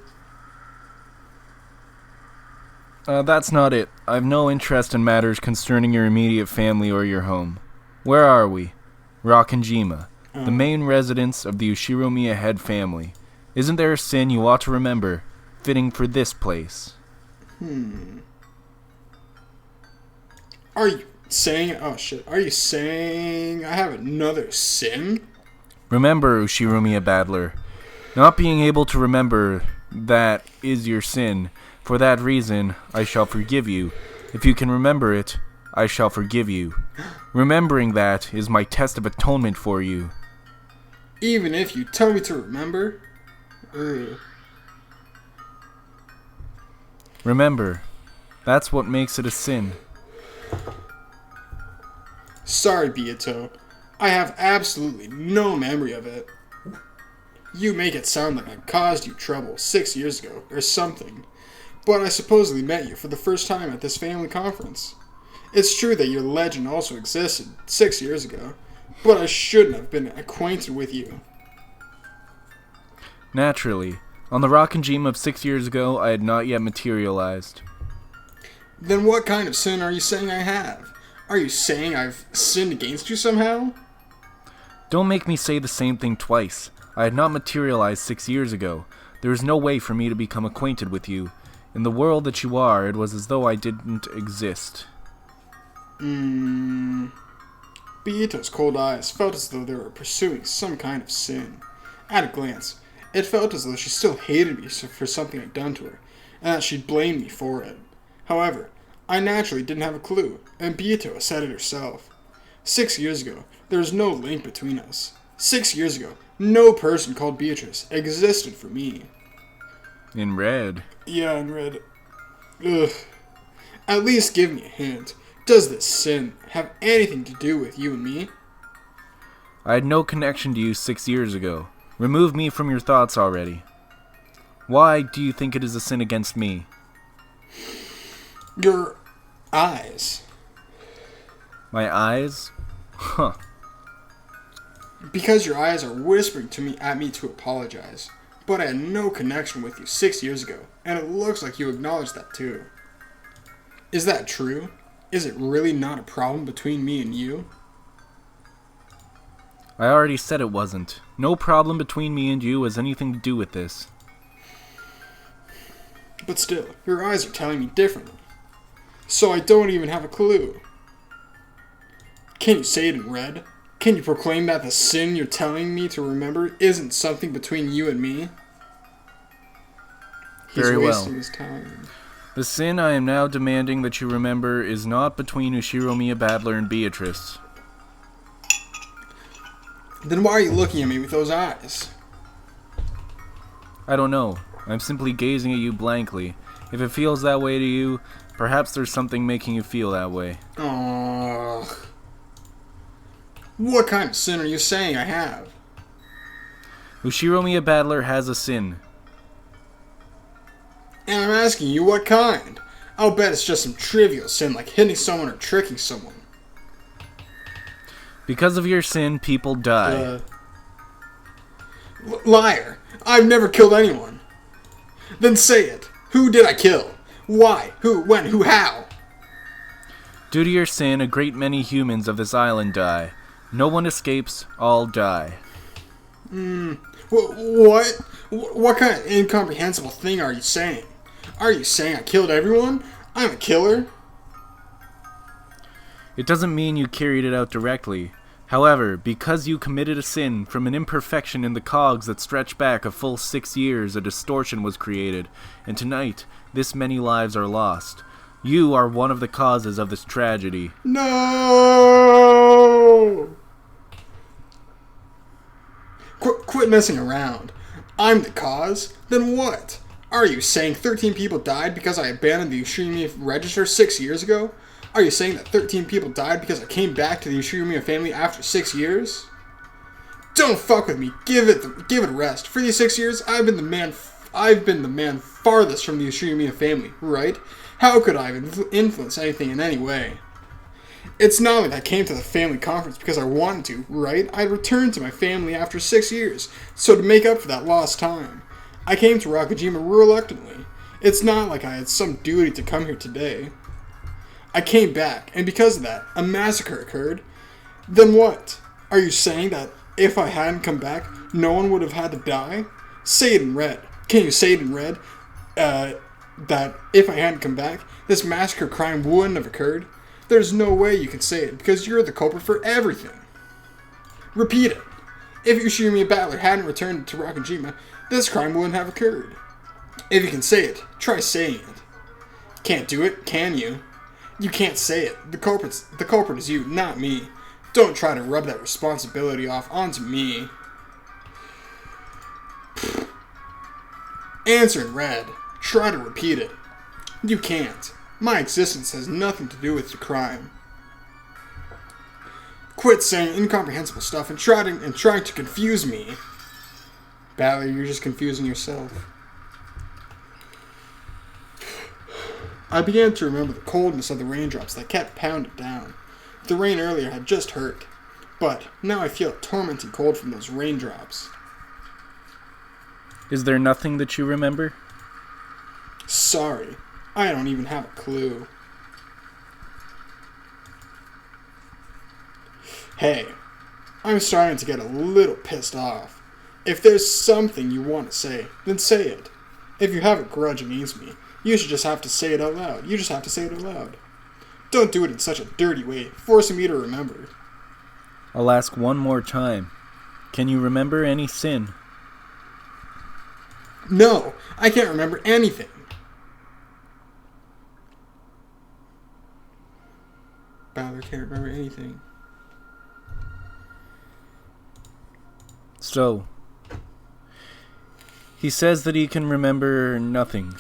A: That's not it. I've no interest in matters concerning your immediate family or your home. Where are we? Rakanjima, the main residence of the Ushiromiya head family. Isn't there a sin you ought to remember, fitting for this place?
B: Are you saying... Oh, shit. Are you saying I have another sin?
A: Remember, Ushiromiya Battler, not being able to remember that is your sin. For that reason, I shall forgive you. If you can remember it, I shall forgive you. Remembering that is my test of atonement for you.
B: Even if you tell me to remember? Ugh.
A: Remember, that's what makes it a sin.
B: Sorry, Beato. I have absolutely no memory of it. You make it sound like I caused you trouble 6 years ago, or something. But I supposedly met you for the first time at this family conference. It's true that your legend also existed 6 years ago, but I shouldn't have been acquainted with you.
A: Naturally. On the Rakanjima of 6 years ago, I had not yet materialized.
B: Then what kind of sin are you saying I have? Are you saying I've sinned against you somehow?
A: Don't make me say the same thing twice. I had not materialized 6 years ago. There is no way for me to become acquainted with you. In the world that you are, it was as though I didn't exist.
B: Beato's cold eyes felt as though they were pursuing some kind of sin. At a glance, it felt as though she still hated me for something I'd done to her, and that she'd blame me for it. However, I naturally didn't have a clue, and Beato said it herself. 6 years ago, there was no link between us. 6 years ago, no person called Beatrice existed for me.
A: In red.
B: Yeah, in red. Ugh. At least give me a hint. Does this sin have anything to do with you and me?
A: I had no connection to you 6 years ago. Remove me from your thoughts already. Why do you think it is a sin against me?
B: Your eyes.
A: My eyes? Huh.
B: Because your eyes are whispering at me to apologize. But I had no connection with you 6 years ago, and it looks like you acknowledge that too. Is that true? Is it really not a problem between me and you?
A: I already said it wasn't. No problem between me and you has anything to do with this.
B: But still, your eyes are telling me differently. So I don't even have a clue. Can you say it in red? Can you proclaim that the sin you're telling me to remember isn't something between you and me?
A: Very well.
B: He's wasting his time.
A: The sin I am now demanding that you remember is not between Ushiromiya Battler and Beatrice.
B: Then why are you looking at me with those eyes?
A: I don't know. I'm simply gazing at you blankly. If it feels that way to you, perhaps there's something making you feel that way.
B: Ugh. What kind of sin are you saying I have?
A: Ushiromiya Battler has a sin.
B: And I'm asking you what kind? I'll bet it's just some trivial sin like hitting someone or tricking someone.
A: Because of your sin, people die.
B: Liar! I've never killed anyone. Then say it. Who did I kill? Why? Who? When? Who? How?
A: Due to your sin, a great many humans of this island die. No one escapes, all die.
B: What? What kind of incomprehensible thing are you saying? Are you saying I killed everyone? I'm a killer?
A: It doesn't mean you carried it out directly. However, because you committed a sin from an imperfection in the cogs that stretch back a full 6 years, a distortion was created, and tonight, this many lives are lost. You are one of the causes of this tragedy.
B: No! Quit messing around. I'm the cause? Then what? Are you saying 13 people died because I abandoned the Ushiromiya register 6 years ago? Are you saying that 13 people died because I came back to the Ushiromiya family after 6 years? Don't fuck with me. Give it a rest. For these 6 years, I've been the man farthest from the Ushiromiya family, right? How could I have influenced anything in any way? It's not like I came to the family conference because I wanted to, right? I returned to my family after 6 years, so to make up for that lost time, I came to Rakajima reluctantly. It's not like I had some duty to come here today. I came back, and because of that, a massacre occurred. Then what? Are you saying that if I hadn't come back, no one would have had to die? Say it in red. Can you say it in red? That if I hadn't come back, this massacre crime wouldn't have occurred? There's no way you can say it, because you're the culprit for everything. Repeat it. If Ushimi Battler hadn't returned to Rakajima, this crime wouldn't have occurred. If you can say it, try saying it. Can't do it, can you? You can't say it. The culprit is you, not me. Don't try to rub that responsibility off onto me. Answer in red. Try to repeat it. You can't. My existence has nothing to do with the crime. Quit saying incomprehensible stuff and trying to confuse me. Battler, you're just confusing yourself. I began to remember the coldness of the raindrops that kept pounding down. The rain earlier had just hurt, but now I feel tormenting cold from those raindrops.
A: Is there nothing that you remember?
B: Sorry, I don't even have a clue. Hey, I'm starting to get a little pissed off. If there's something you want to say, then say it. If you have a grudge against me, you should just have to say it out loud. You just have to say it out loud. Don't do it in such a dirty way, forcing me to remember.
A: I'll ask one more time. Can you remember any sin?
B: No, I can't remember anything. Battler can't remember anything.
A: So, he says that he can remember nothing.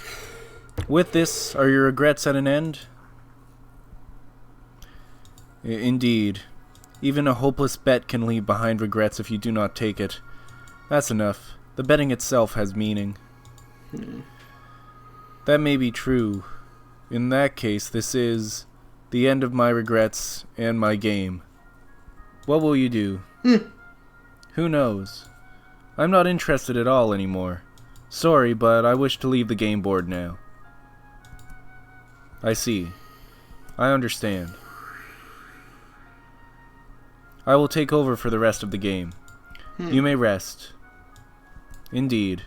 A: With this, are your regrets at an end? Indeed. Even a hopeless bet can leave behind regrets if you do not take it. That's enough. The betting itself has meaning. That may be true. In that case, this is the end of my regrets and my game. What will you do? Who knows? I'm not interested at all anymore. Sorry, but I wish to leave the game board now. I see. I understand. I will take over for the rest of the game. You may rest. Indeed.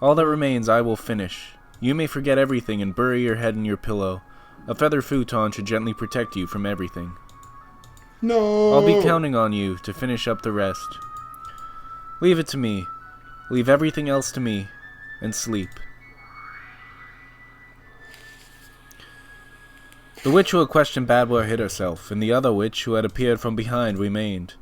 A: All that remains I will finish. You may forget everything and bury your head in your pillow. A feather futon should gently protect you from everything.
B: No.
A: I'll be counting on you to finish up the rest. Leave it to me. Leave everything else to me. And sleep. The witch who had questioned Badware hid herself, and the other witch who had appeared from behind remained.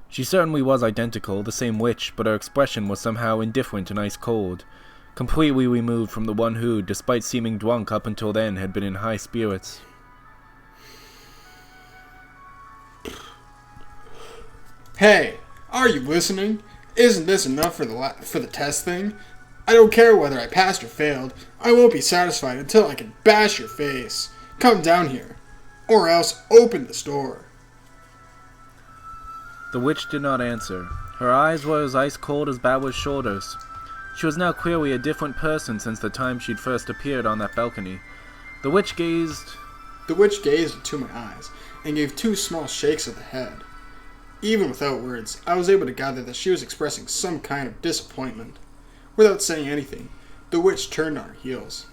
A: She certainly was identical, the same witch, but her expression was somehow indifferent and ice-cold, completely removed from the one who, despite seeming drunk up until then, had been in high spirits.
B: Hey, are you listening? Isn't this enough for the test thing? I don't care whether I passed or failed. I won't be satisfied until I can bash your face. Come down here. Or else open this door.
A: The witch did not answer. Her eyes were as ice-cold as Badware's shoulders. She was now clearly a different person since the time she'd first appeared on that balcony. The witch gazed into my eyes and gave 2 small shakes of the head.
B: Even without words, I was able to gather that she was expressing some kind of disappointment. Without saying anything, the witch turned on her heels.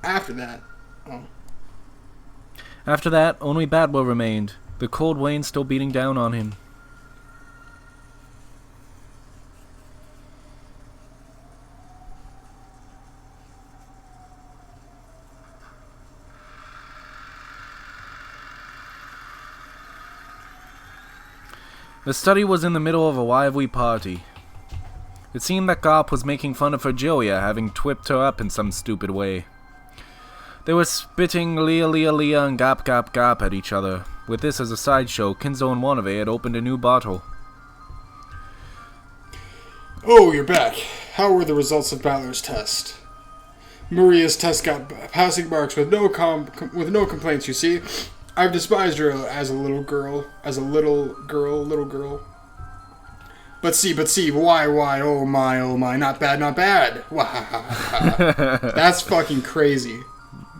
B: After that,
A: only Badware remained, the cold rain still beating down on him. The study was in the middle of a lively party. It seemed that Garp was making fun of Virgilia, having twipped her up in some stupid way. They were spitting Lia Lia Lia and Gap Gap Gap at each other. With this as a sideshow, Kinzo and Wannabe had opened a new bottle.
B: Oh, you're back. How were the results of Battler's test? Maria's test got passing marks with no complaints, you see. I've despised her as a little girl. But see, why, oh my, not bad, not bad. Wahahaha. That's fucking crazy.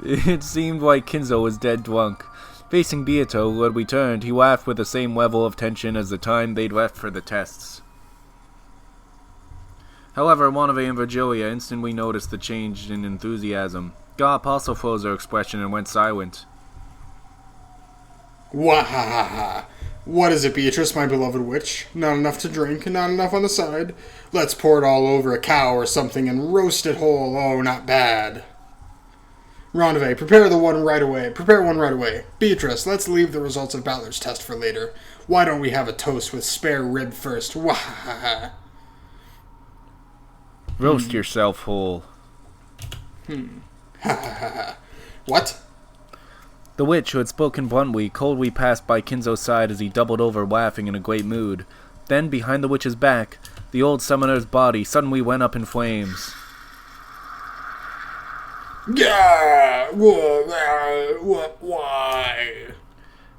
A: It seemed like Kinzo was dead drunk. Facing Beato, when we turned, he laughed with the same level of tension as the time they'd left for the tests. However, Wannabe and Virgilia instantly noticed the change in enthusiasm. Gop also froze her expression and went silent.
B: Wahahaha. What is it, Beatrice, my beloved witch? Not enough to drink, not enough on the side? Let's pour it all over a cow or something and roast it whole. Oh, not bad. Rendezvous, prepare one right away. Beatrice, let's leave the results of Balor's test for later. Why don't we have a toast with spare rib first? Wahahaha.
A: Roast yourself whole.
B: What?
A: The witch, who had spoken bluntly, coldly passed by Kinzo's side as he doubled over, laughing in a great mood. Then, behind the witch's back, the old summoner's body suddenly went up in flames.
B: Yeah! Why?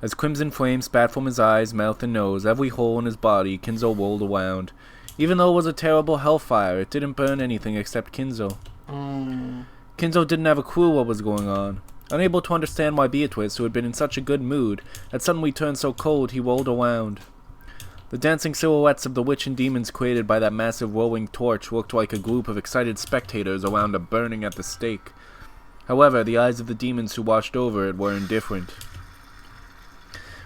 A: As crimson flames spat from his eyes, mouth, and nose, every hole in his body, Kinzo rolled around. Even though it was a terrible hellfire, it didn't burn anything except Kinzo. Kinzo didn't have a clue what was going on. Unable to understand why Beatrice, who had been in such a good mood, had suddenly turned so cold, he rolled around. The dancing silhouettes of the witch and demons created by that massive rolling torch looked like a group of excited spectators around a burning at the stake. However, the eyes of the demons who watched over it were indifferent.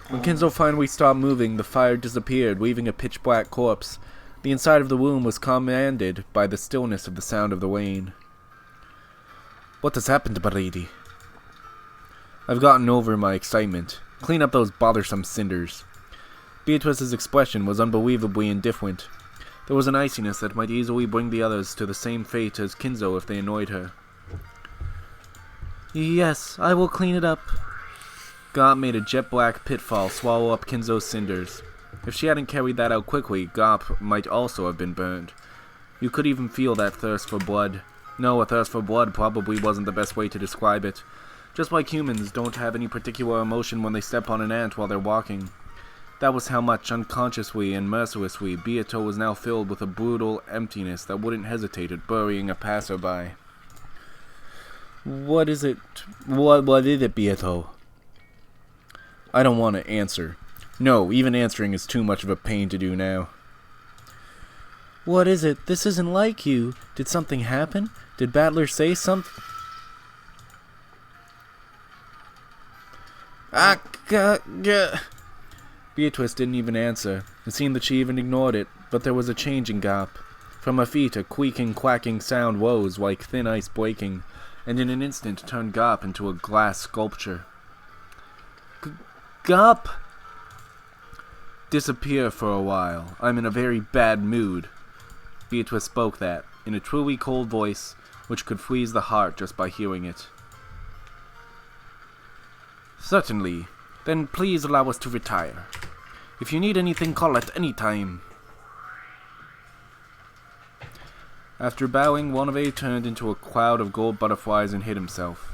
A: When Kinzo finally stopped moving, the fire disappeared, leaving a pitch-black corpse. The inside of the room was commanded by the stillness of the sound of the rain. What has happened, Baridi? I've gotten over my excitement. Clean up those bothersome cinders. Beatrice's expression was unbelievably indifferent. There was an iciness that might easily bring the others to the same fate as Kinzo if they annoyed her. Yes, I will clean it up. Gop made a jet-black pitfall swallow up Kinzo's cinders. If she hadn't carried that out quickly, Gop might also have been burned. You could even feel that thirst for blood. No, a thirst for blood probably wasn't the best way to describe it. Just like humans don't have any particular emotion when they step on an ant while they're walking. That was how much, unconsciously and mercilessly, Beato was now filled with a brutal emptiness that wouldn't hesitate at burying a passerby. What is it? What is it, Beato? I don't want to answer. No, even answering is too much of a pain to do now. What is it? This isn't like you. Did something happen? Did Battler say something? Beatrice didn't even answer. It seemed that she even ignored it, but there was a change in Gop. From her feet, a quaking, quacking sound rose like thin ice breaking, and in an instant turned Gop into a glass sculpture. Gop! Disappear for a while. I'm in a very bad mood. Beatrice spoke that, in a truly cold voice, which could freeze the heart just by hearing it. Certainly. Then please allow us to retire. If you need anything, call at any time. After bowing, Wannabe turned into a cloud of gold butterflies and hid himself.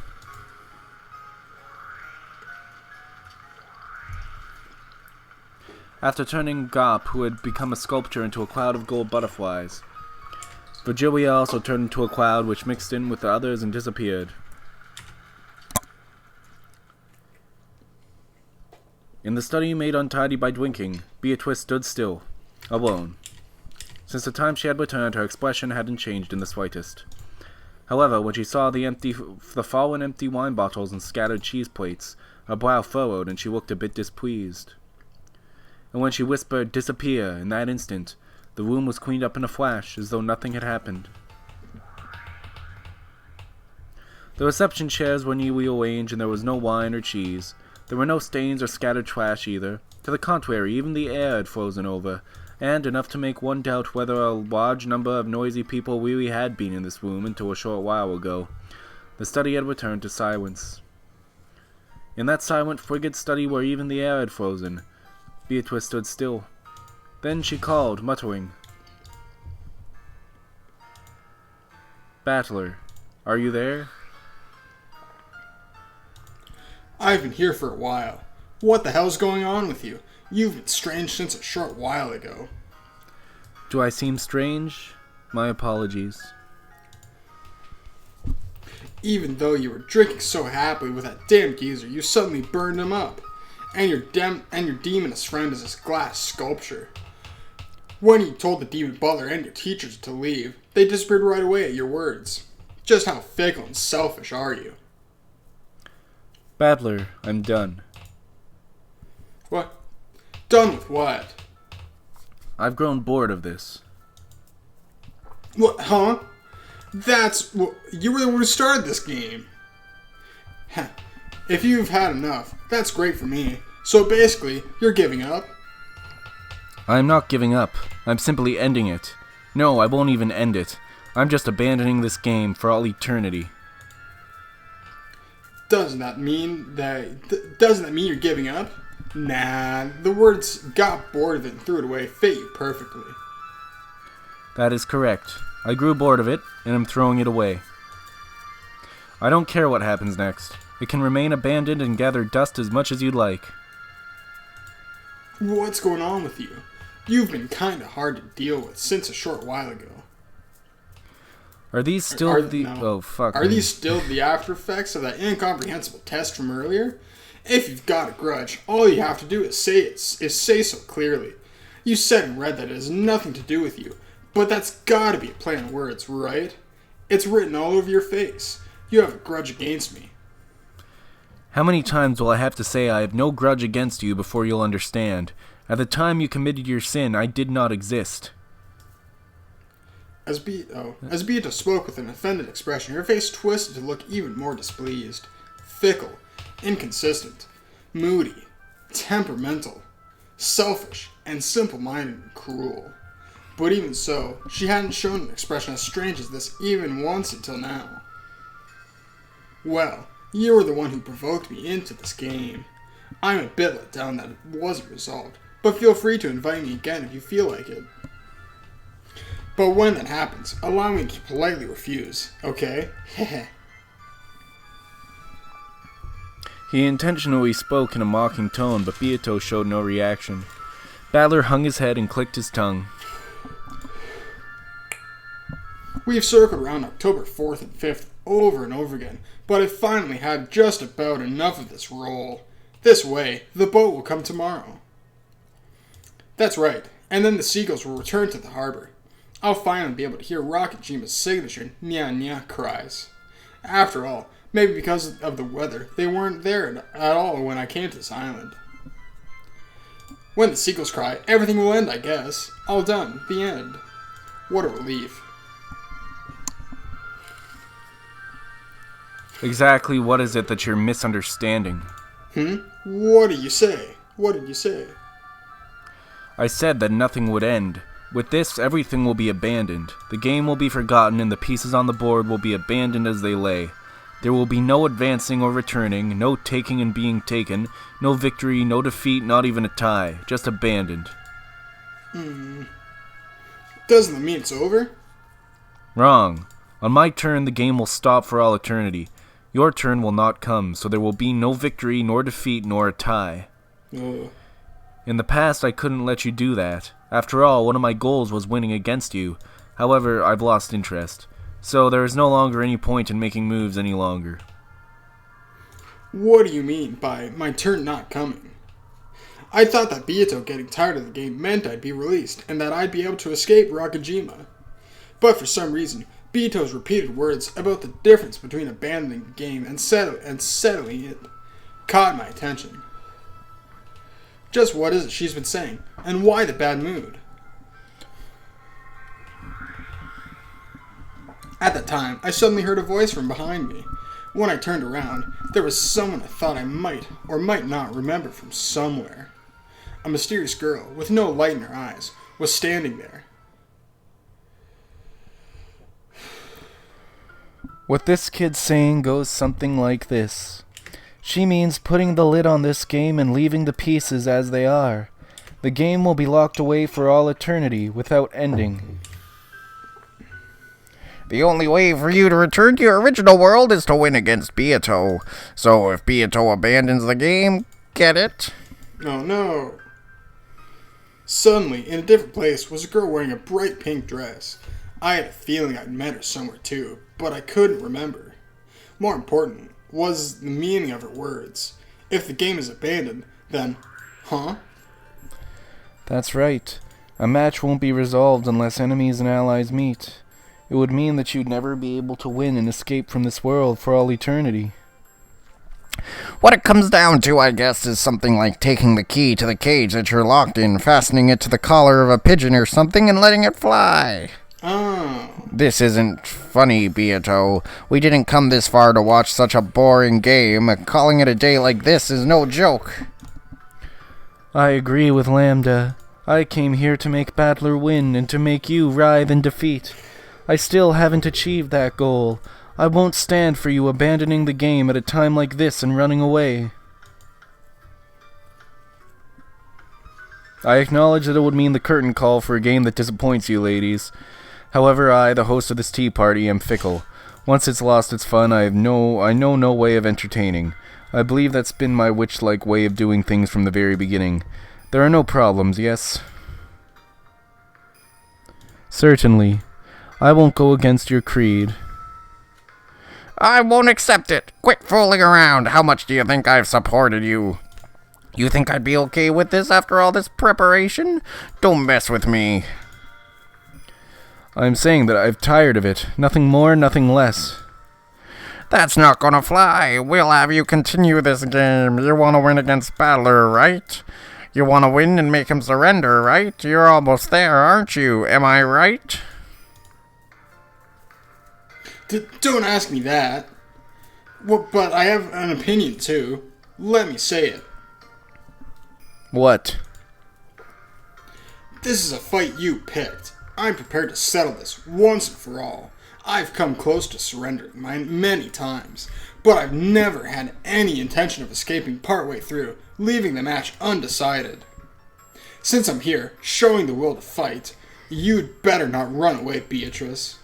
A: After turning Gop, who had become a sculpture, into a cloud of gold butterflies, Virgilia also turned into a cloud which mixed in with the others and disappeared. In the study made untidy by drinking, Beatrice stood still, alone. Since the time she had returned, her expression hadn't changed in the slightest. However, when she saw the fallen empty wine bottles and scattered cheese plates, her brow furrowed and she looked a bit displeased. And when she whispered, "Disappear," in that instant, the room was cleaned up in a flash, as though nothing had happened. The reception chairs were neatly arranged, and there was no wine or cheese. There were no stains or scattered trash either. To the contrary, even the air had frozen over, and enough to make one doubt whether a large number of noisy people really had been in this room until a short while ago. The study had returned to silence. In that silent, frigid study where even the air had frozen, Beatrice stood still. Then she called, muttering, "Battler, are you there?"
B: I've been here for a while. What the hell's going on with you? You've been strange since a short while ago.
A: Do I seem strange? My apologies.
B: Even though you were drinking so happily with that damn geezer, you suddenly burned him up. And your demoness friend is this glass sculpture. When you told the demon butler and your teachers to leave, they disappeared right away at your words. Just how fickle and selfish are you?
A: Battler, I'm done.
B: What? Done with what?
A: I've grown bored of this.
B: What, huh? You were the one who started this game. Heh. If you've had enough, that's great for me. So basically, you're giving up?
A: I'm not giving up. I'm simply ending it. No, I won't even end it. I'm just abandoning this game for all eternity.
B: Doesn't that mean you're giving up? Nah, the words "got bored of it and threw it away" fit you perfectly.
A: That is correct. I grew bored of it, and I'm throwing it away. I don't care what happens next. It can remain abandoned and gather dust as much as you'd like.
B: What's going on with you? You've been kinda hard to deal with since a short while ago.
A: Are these still Oh, fuck.
B: Are these still the after effects of that incomprehensible test from earlier? If you've got a grudge, all you have to do is say so clearly. You said and read that it has nothing to do with you, but that's gotta be a play on words, right? It's written all over your face. You have a grudge against me.
A: How many times will I have to say I have no grudge against you before you'll understand? At the time you committed your sin, I did not exist.
B: As Beato spoke with an offended expression, her face twisted to look even more displeased. Fickle, inconsistent, moody, temperamental, selfish, and simple-minded and cruel. But even so, she hadn't shown an expression as strange as this even once until now. Well, you were the one who provoked me into this game. I'm a bit let down that it wasn't resolved, but feel free to invite me again if you feel like it. But when that happens, allow me to politely refuse, okay? Heh.
A: He intentionally spoke in a mocking tone, but Beato showed no reaction. Battler hung his head and clicked his tongue.
B: We've circled around October 4th and 5th over and over again, but I've finally had just about enough of this roll. This way, the boat will come tomorrow. That's right, and then the seagulls will return to the harbor. I'll finally be able to hear Rockajima's signature nya cries. After all, maybe because of the weather, they weren't there at all when I came to this island. When the seagulls cry, everything will end, I guess. All done. The end. What a relief.
A: Exactly what is it that you're misunderstanding?
B: What do you say? What did you say?
A: I said that nothing would end. With this, everything will be abandoned. The game will be forgotten and the pieces on the board will be abandoned as they lay. There will be no advancing or returning, no taking and being taken, no victory, no defeat, not even a tie. Just abandoned.
B: Doesn't that mean it's over?
A: Wrong. On my turn, the game will stop for all eternity. Your turn will not come, so there will be no victory, nor defeat, nor a tie. In the past, I couldn't let you do that. After all, one of my goals was winning against you. However, I've lost interest. So there is no longer any point in making moves any longer.
B: What do you mean by my turn not coming? I thought that Beato getting tired of the game meant I'd be released, and that I'd be able to escape Rokajima. But for some reason, Beato's repeated words about the difference between abandoning the game and settling it caught my attention. Just what is it she's been saying, and why the bad mood? At that time, I suddenly heard a voice from behind me. When I turned around, there was someone I thought I might or might not remember from somewhere. A mysterious girl, with no light in her eyes, was standing there.
A: What this kid's saying goes something like this. She means putting the lid on this game and leaving the pieces as they are. The game will be locked away for all eternity without ending.
C: The only way for you to return to your original world is to win against Beato. So if Beato abandons the game, get it?
B: Oh no. Suddenly, in a different place, was a girl wearing a bright pink dress. I had a feeling I'd met her somewhere too, but I couldn't remember. More important was the meaning of her words. If the game is abandoned, then, huh?
A: That's right. A match won't be resolved unless enemies and allies meet. It would mean that you'd never be able to win and escape from this world for all eternity.
C: What it comes down to, I guess, is something like taking the key to the cage that you're locked in, fastening it to the collar of a pigeon or something, and letting it fly.
B: Oh.
C: This isn't funny, Beato. We didn't come this far to watch such a boring game. Calling it a day like this is no joke.
A: I agree with Lambda. I came here to make Battler win and to make you writhe in defeat. I still haven't achieved that goal. I won't stand for you abandoning the game at a time like this and running away. I acknowledge that it would mean the curtain call for a game that disappoints you, ladies. However, I, the host of this tea party, am fickle. Once it's lost its fun, I know no way of entertaining. I believe that's been my witch-like way of doing things from the very beginning. There are no problems, yes? Certainly. I won't go against your creed.
C: I won't accept it. Quit fooling around. How much do you think I've supported you? You think I'd be okay with this after all this preparation? Don't mess with me.
A: I'm saying that I've tired of it. Nothing more, nothing less.
C: That's not gonna fly. We'll have you continue this game. You wanna win against Battler, right? You wanna win and make him surrender, right? You're almost there, aren't you? Am I right?
B: Don't ask me that. Well, but I have an opinion too. Let me say it.
A: What?
B: This is a fight you picked. I'm prepared to settle this once and for all. I've come close to surrendering mine many times, but I've never had any intention of escaping partway through, leaving the match undecided. Since I'm here, showing the will to fight, you'd better not run away, Beatrice.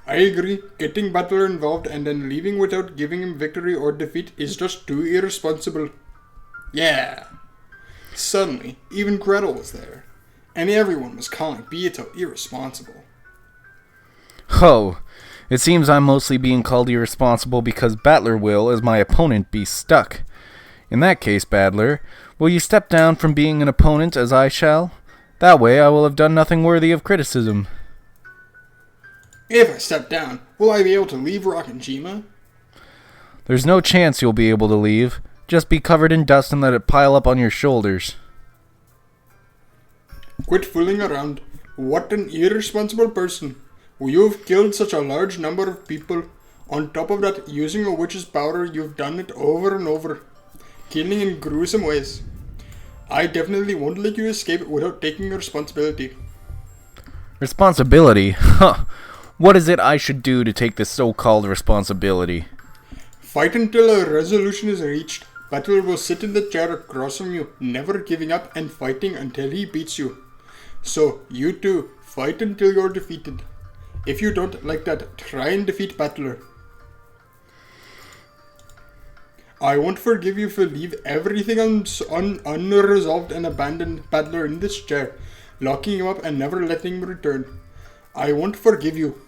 B: I agree. Getting Battler involved and then leaving without giving him victory or defeat is just too irresponsible. Yeah. Suddenly, even Gretel was there, and everyone was calling Beato irresponsible.
A: Oh, it seems I'm mostly being called irresponsible because Battler will, as my opponent, be stuck. In that case, Battler, will you step down from being an opponent as I shall? That way I will have done nothing worthy of criticism.
B: If I step down, will I be able to leave Rockinjima?
A: There's no chance you'll be able to leave. Just be covered in dust and let it pile up on your shoulders.
B: Quit fooling around. What an irresponsible person. You've killed such a large number of people. On top of that, using a witch's powder, you've done it over and over. Killing in gruesome ways. I definitely won't let you escape without taking responsibility.
A: Responsibility? Huh. What is it I should do to take this so-called responsibility?
B: Fight until a resolution is reached. Battler will sit in the chair across from you, never giving up and fighting until he beats you. So, you two, fight until you're defeated. If you don't like that, try and defeat Battler. I won't forgive you for leave everything unresolved and abandon Battler in this chair, locking him up and never letting him return. I won't forgive you.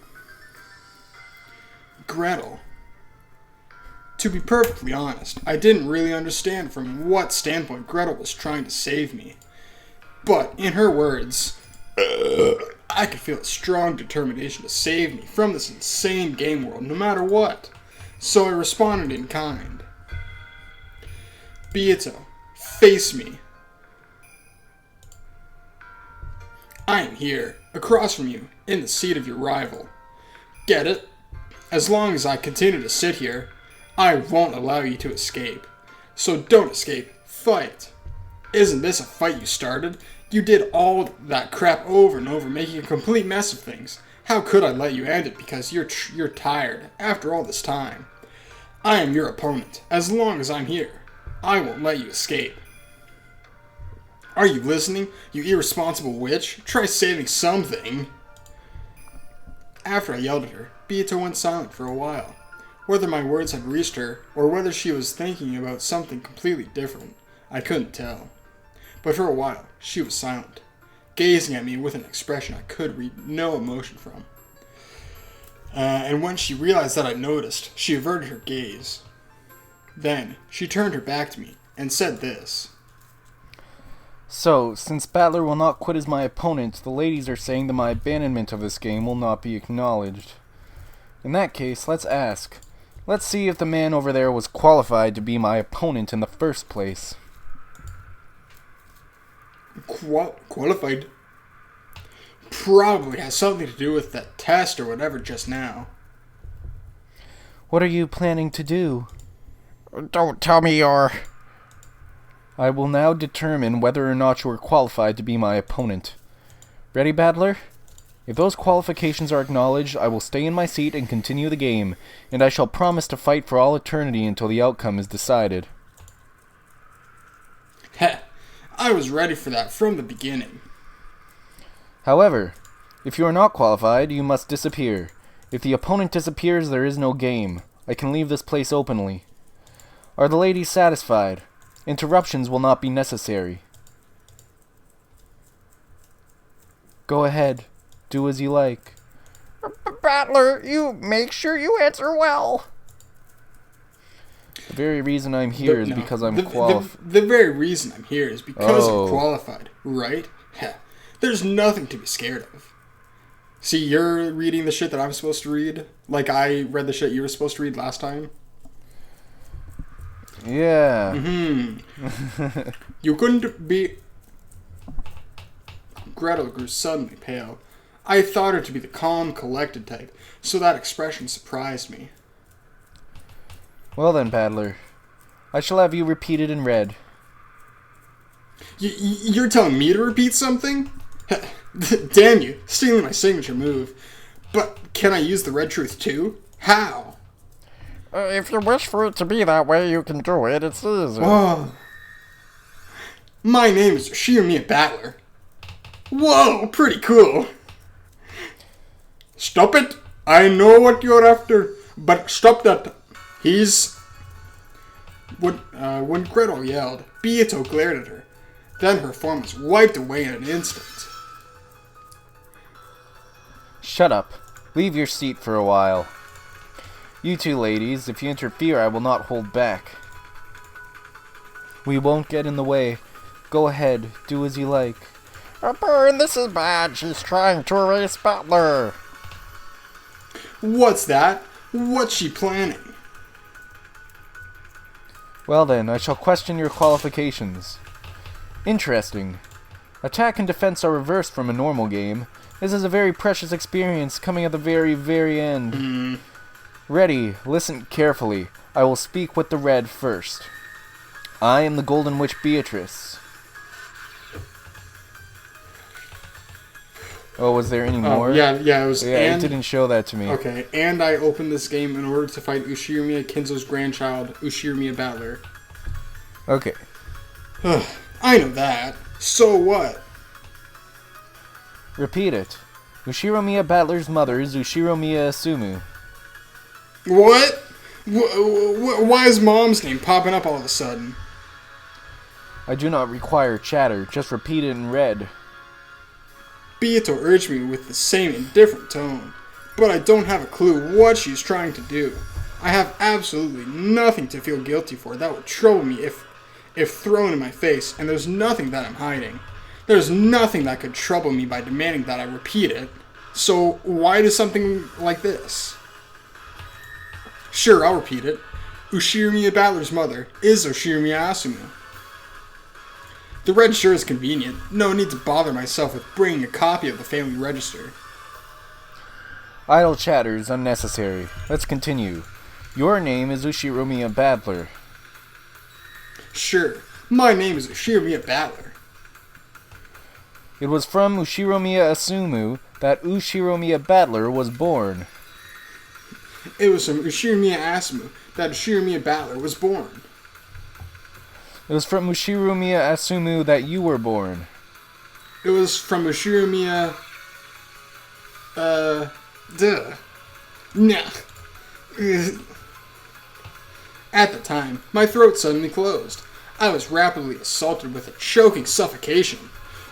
B: Gretel. To be perfectly honest, I didn't really understand from what standpoint Gretel was trying to save me. But, in her words, I could feel a strong determination to save me from this insane game world no matter what. So I responded in kind. Beato, face me. I am here, across from you, in the seat of your rival. Get it? As long as I continue to sit here, I won't allow you to escape. So don't escape, fight. Isn't this a fight you started? You did all that crap over and over, making a complete mess of things. How could I let you end it because you're tired after all this time? I am your opponent. As long as I'm here, I won't let you escape. Are you listening, you irresponsible witch? Try saving something. After I yelled at her, Beato went silent for a while. Whether my words had reached her, or whether she was thinking about something completely different, I couldn't tell. But for a while, she was silent, gazing at me with an expression I could read no emotion from. And when she realized that I noticed, she averted her gaze. Then, she turned her back to me and said this.
A: So, since Battler will not quit as my opponent, the ladies are saying that my abandonment of this game will not be acknowledged. In that case, let's ask. Let's see if the man over there was qualified to be my opponent in the first place.
B: Qualified? Probably has something to do with that test or whatever just now.
A: What are you planning to do?
C: Don't tell me you're...
A: I will now determine whether or not you are qualified to be my opponent. Ready, Battler? If those qualifications are acknowledged, I will stay in my seat and continue the game, and I shall promise to fight for all eternity until the outcome is decided.
B: Heh, I was ready for that from the beginning.
A: However, if you are not qualified, you must disappear. If the opponent disappears, there is no game. I can leave this place openly. Are the ladies satisfied? Interruptions will not be necessary. Go ahead. Do as you like.
C: Battler, you make sure you answer well.
A: The very reason I'm here is because I'm qualified.
B: The very reason I'm here is because
A: Oh.
B: I'm qualified, right? Heh, there's nothing to be scared of. See, you're reading the shit that I'm supposed to read, like I read the shit you were supposed to read last time.
A: Yeah.
B: You couldn't be... Gretel grew suddenly pale. I thought her to be the calm, collected type, so that expression surprised me.
A: Well then, Battler. I shall have you repeat it in red.
B: You're telling me to repeat something? Damn you, stealing my signature move. But can I use the red truth too? How?
C: If you wish for it to be that way, you can do it. It's easy.
B: Oh. My name is Ushiromia Battler. Whoa, pretty cool. Stop it! I know what you're after, but stop that. He's... When Gretel yelled, Beato glared at her. Then her form was wiped away in an instant.
A: Shut up. Leave your seat for a while. You two ladies, if you interfere, I will not hold back. We won't get in the way. Go ahead, do as you like.
C: Burn, this is bad. She's trying to erase Battler.
B: What's that? What's she planning?
A: Well then, I shall question your qualifications. Interesting. Attack and defense are reversed from a normal game. This is a very precious experience coming at the very, very end. Ready, listen carefully. I will speak with the red first. I am the Golden Witch Beatrice. Oh, was there any more?
B: Yeah, it was...
A: Yeah, it didn't show that to me.
B: Okay, and I opened this game in order to fight Ushiromia Kinzo's grandchild, Ushiromia Battler.
A: Okay.
B: I know that. So what?
A: Repeat it. Ushiromia Battler's mother is Ushiromia Asumu.
B: What? Why is Mom's name popping up all of a sudden?
A: I do not require chatter, just repeat it in red.
B: Beato urged me with the same indifferent tone, but I don't have a clue what she's trying to do. I have absolutely nothing to feel guilty for that would trouble me if thrown in my face, and there's nothing that I'm hiding. There's nothing that could trouble me by demanding that I repeat it. So why do something like this? Sure, I'll repeat it. Ushiromia Battler's mother is Ushiromia Asumu. The red sure is convenient. No need to bother myself with bringing a copy of the family register.
A: Idle chatter is unnecessary. Let's continue. Your name is Ushiromia Battler.
B: Sure, my name is Ushiromia Battler.
A: It was from Ushiromia Asumu that Ushiromia Battler was born.
B: It was from Ushiromia Asumu that Ushiromia Battler was born.
A: It was from Ushiromia Asumu that you were born.
B: It was from Ushiromia... Nah. At the time, my throat suddenly closed. I was rapidly assaulted with a choking suffocation.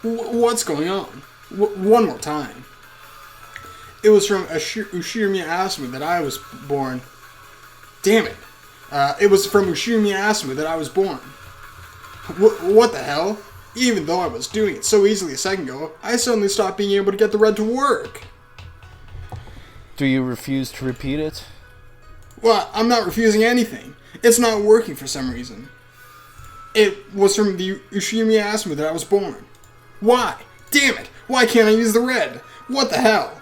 B: What's going on? One more time. It was from Ushiro Asuma that I was born. Damn it. It was from Ushiro Asuma that I was born. What the hell? Even though I was doing it so easily a second ago, I suddenly stopped being able to get the red to work.
A: Do you refuse to repeat it?
B: Well, I'm not refusing anything. It's not working for some reason. It was from the Ushiro Asuma that I was born. Why? Damn it! Why can't I use the red? What the hell?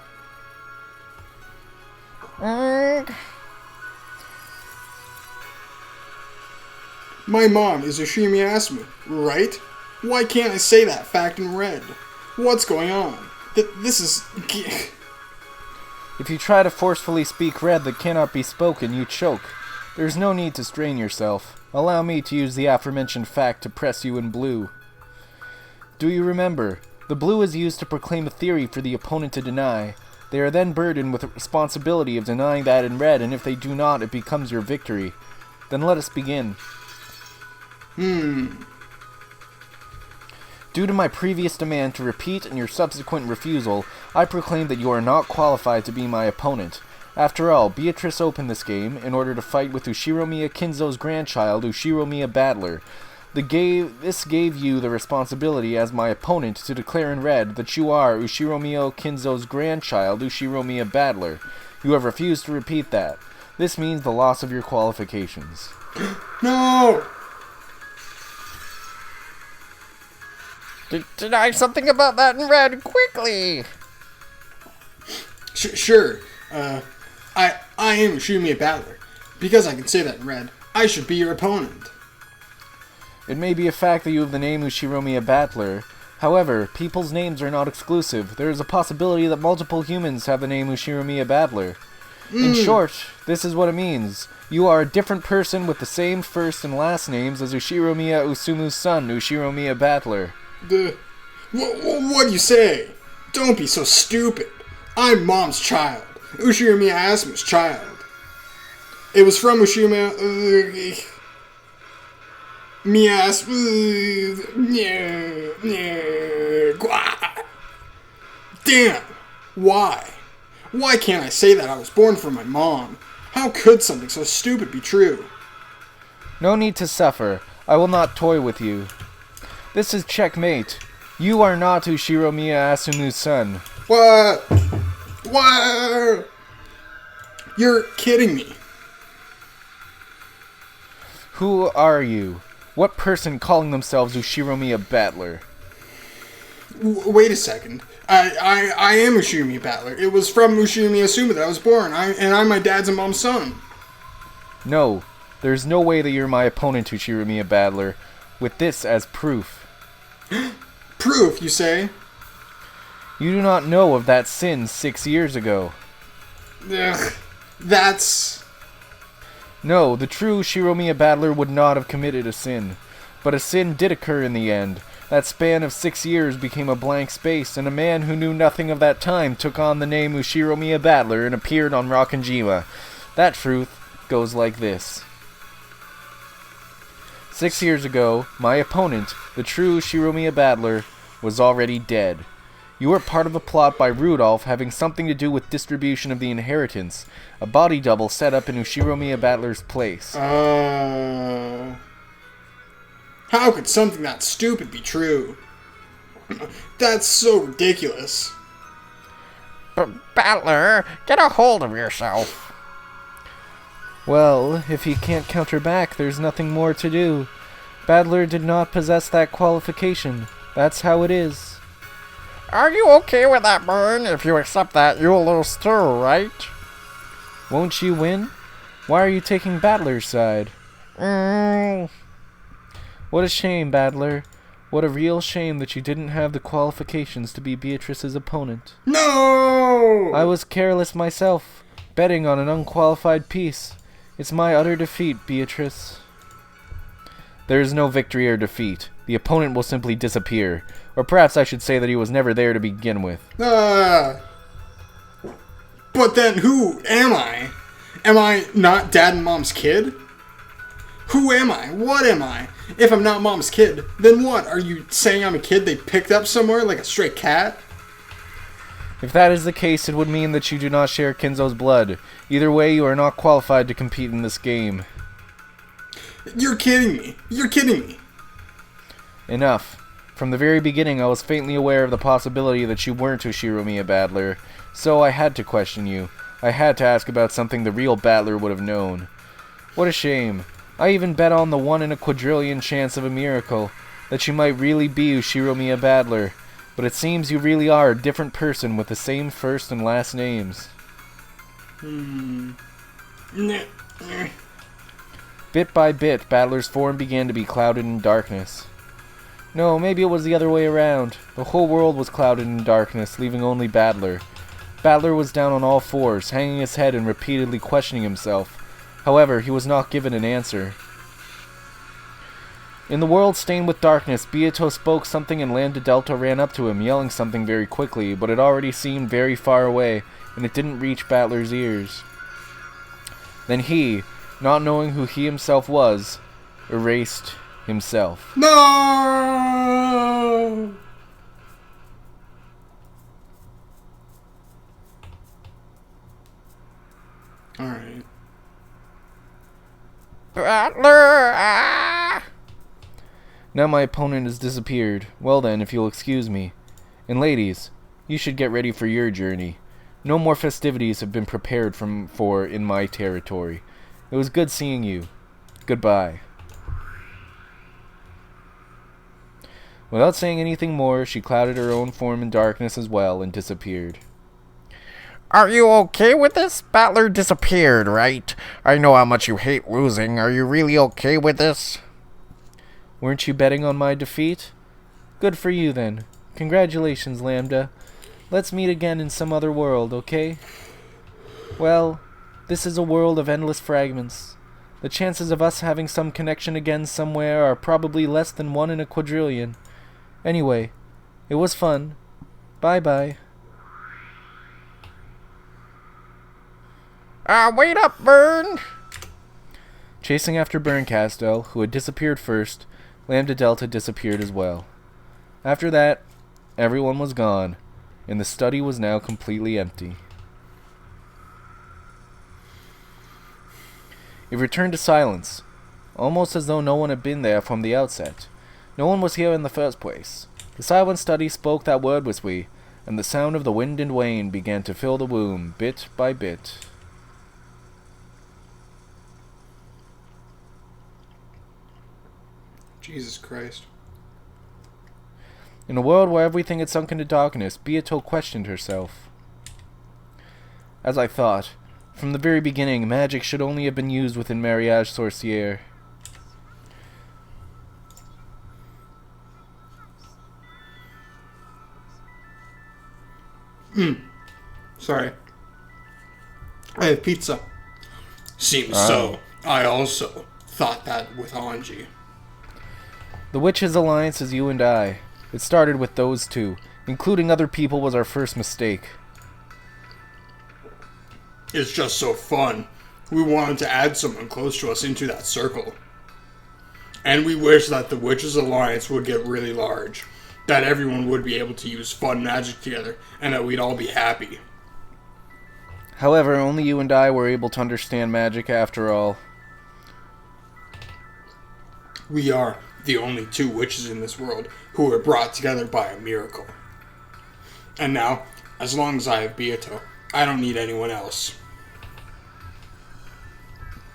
B: My mom is Ushiro Asuma, right? Why can't I say that fact in red? What's going on? This is...
A: If you try to forcefully speak red that cannot be spoken, you choke. There's no need to strain yourself. Allow me to use the aforementioned fact to press you in blue. Do you remember? The blue is used to proclaim a theory for the opponent to deny. They are then burdened with the responsibility of denying that in red, and if they do not, it becomes your victory. Then let us begin. Due to my previous demand to repeat and your subsequent refusal, I proclaim that you are not qualified to be my opponent. After all, Beatrice opened this game in order to fight with Ushiromiya Kinzo's grandchild, Ushiromiya Battler. This gave you the responsibility as my opponent to declare in red that you are Ushiromiya Kinzo's grandchild, Ushiromiya Battler. You have refused to repeat that. This means the loss of your qualifications.
B: No!
C: Deny something about that in red, quickly!
B: Sure. I am Ushiro Battler. Because I can say that in red, I should be your opponent.
A: It may be a fact that you have the name Ushiromiya Battler. However, people's names are not exclusive. There is a possibility that multiple humans have the name Ushiromiya Battler. In short, this is what it means. You are a different person with the same first and last names as Ushiromiya Usumu's son, Ushiromiya Battler.
B: What do you say? Don't be so stupid. I'm Mom's child. Ushiro Asuma's child. It was from Ushiro Damn! Why? Why can't I say that I was born from my mom? How could something so stupid be true?
A: No need to suffer. I will not toy with you. This is checkmate. You are not Ushiromiya Asumu's son.
B: What? What? You're kidding me.
A: Who are you? What person calling themselves Ushiromiya Battler?
B: Wait a second. I am Ushiro Battler. It was from Ushiro Asuma that I was born. I'm my dad's and mom's son.
A: No, there's no way that you're my opponent, Ushiromiya Battler, with this as proof.
B: Proof, you say?
A: You do not know of that sin 6 years ago.
B: Ugh, that's...
A: No, the true Ushiromiya Battler would not have committed a sin. But a sin did occur in the end. That span of 6 years became a blank space, and a man who knew nothing of that time took on the name Ushiromiya Battler and appeared on Rockinjima. That truth goes like this. 6 years ago, my opponent, the true Ushiromiya Battler, was already dead. You were part of a plot by Rudolph having something to do with distribution of the inheritance, a body double set up in Ushiromiya Battler's place.
B: How could something that stupid be true? That's so ridiculous.
C: Battler, get a hold of yourself.
A: Well, if he can't counter back, there's nothing more to do. Battler did not possess that qualification. That's how it is.
C: Are you okay with that burn? If you accept that, you'll lose too, right?
A: Won't you win? Why are you taking Battler's side? What a shame, Battler. What a real shame that you didn't have the qualifications to be Beatrice's opponent.
B: No!
A: I was careless myself, betting on an unqualified piece. It's my utter defeat, Beatrice. There is no victory or defeat. The opponent will simply disappear. Or perhaps I should say that he was never there to begin with.
B: But then who am I? Am I not Dad and Mom's kid? Who am I? What am I? If I'm not Mom's kid, then what? Are you saying I'm a kid they picked up somewhere like a stray cat?
A: If that is the case, it would mean that you do not share Kinzo's blood. Either way, you are not qualified to compete in this game.
B: You're kidding me. You're kidding me.
A: Enough. From the very beginning, I was faintly aware of the possibility that you weren't Ushiromiya Battler, so I had to question you. I had to ask about something the real Battler would have known. What a shame. I even bet on the 1 in a quadrillion chance of a miracle that you might really be Ushiromiya Battler, but it seems you really are a different person with the same first and last names. Bit by bit, Battler's form began to be clouded in darkness. No, maybe it was the other way around. The whole world was clouded in darkness, leaving only Battler. Battler was down on all fours, hanging his head and repeatedly questioning himself. However, he was not given an answer. In the world stained with darkness, Beato spoke something and Lambda Delta ran up to him, yelling something very quickly, but it already seemed very far away, and it didn't reach Battler's ears. Then he, not knowing who he himself was, erased himself.
B: No! Alright.
C: Battler! Ah!
A: Now my opponent has disappeared. Well then, if you'll excuse me. And ladies, you should get ready for your journey. No more festivities have been prepared for in my territory. It was good seeing you. Goodbye. Without saying anything more, she clouded her own form in darkness as well and disappeared.
C: Are you okay with this? Battler disappeared, right? I know how much you hate losing. Are you really okay with this?
A: Weren't you betting on my defeat? Good for you then. Congratulations, Lambda. Let's meet again in some other world, okay? Well, this is a world of endless fragments. The chances of us having some connection again somewhere are probably less than 1 in a quadrillion. Anyway, it was fun. Bye-bye.
C: Wait up, Burn!
A: Chasing after Burncastel, who had disappeared first, Lambda Delta disappeared as well. After that, everyone was gone, and the study was now completely empty. It returned to silence, almost as though no one had been there from the outset. No one was here in the first place. The silent study spoke that word with we, and the sound of the wind and wane began to fill the womb, bit by bit.
B: Jesus Christ.
A: In a world where everything had sunk into darkness, Beato questioned herself. As I thought, from the very beginning, magic should only have been used within Mariage Sorcière.
B: Sorry. I have pizza. Seems so. I also thought that with Anji.
A: The Witches' Alliance is you and I. It started with those two. Including other people was our first mistake.
B: It's just so fun. We wanted to add someone close to us into that circle. And we wish that the Witches' Alliance would get really large. That everyone would be able to use fun magic together, and that we'd all be happy.
A: However, only you and I were able to understand magic after all.
B: We are the only 2 witches in this world who were brought together by a miracle. And now, as long as I have Beato, I don't need anyone else.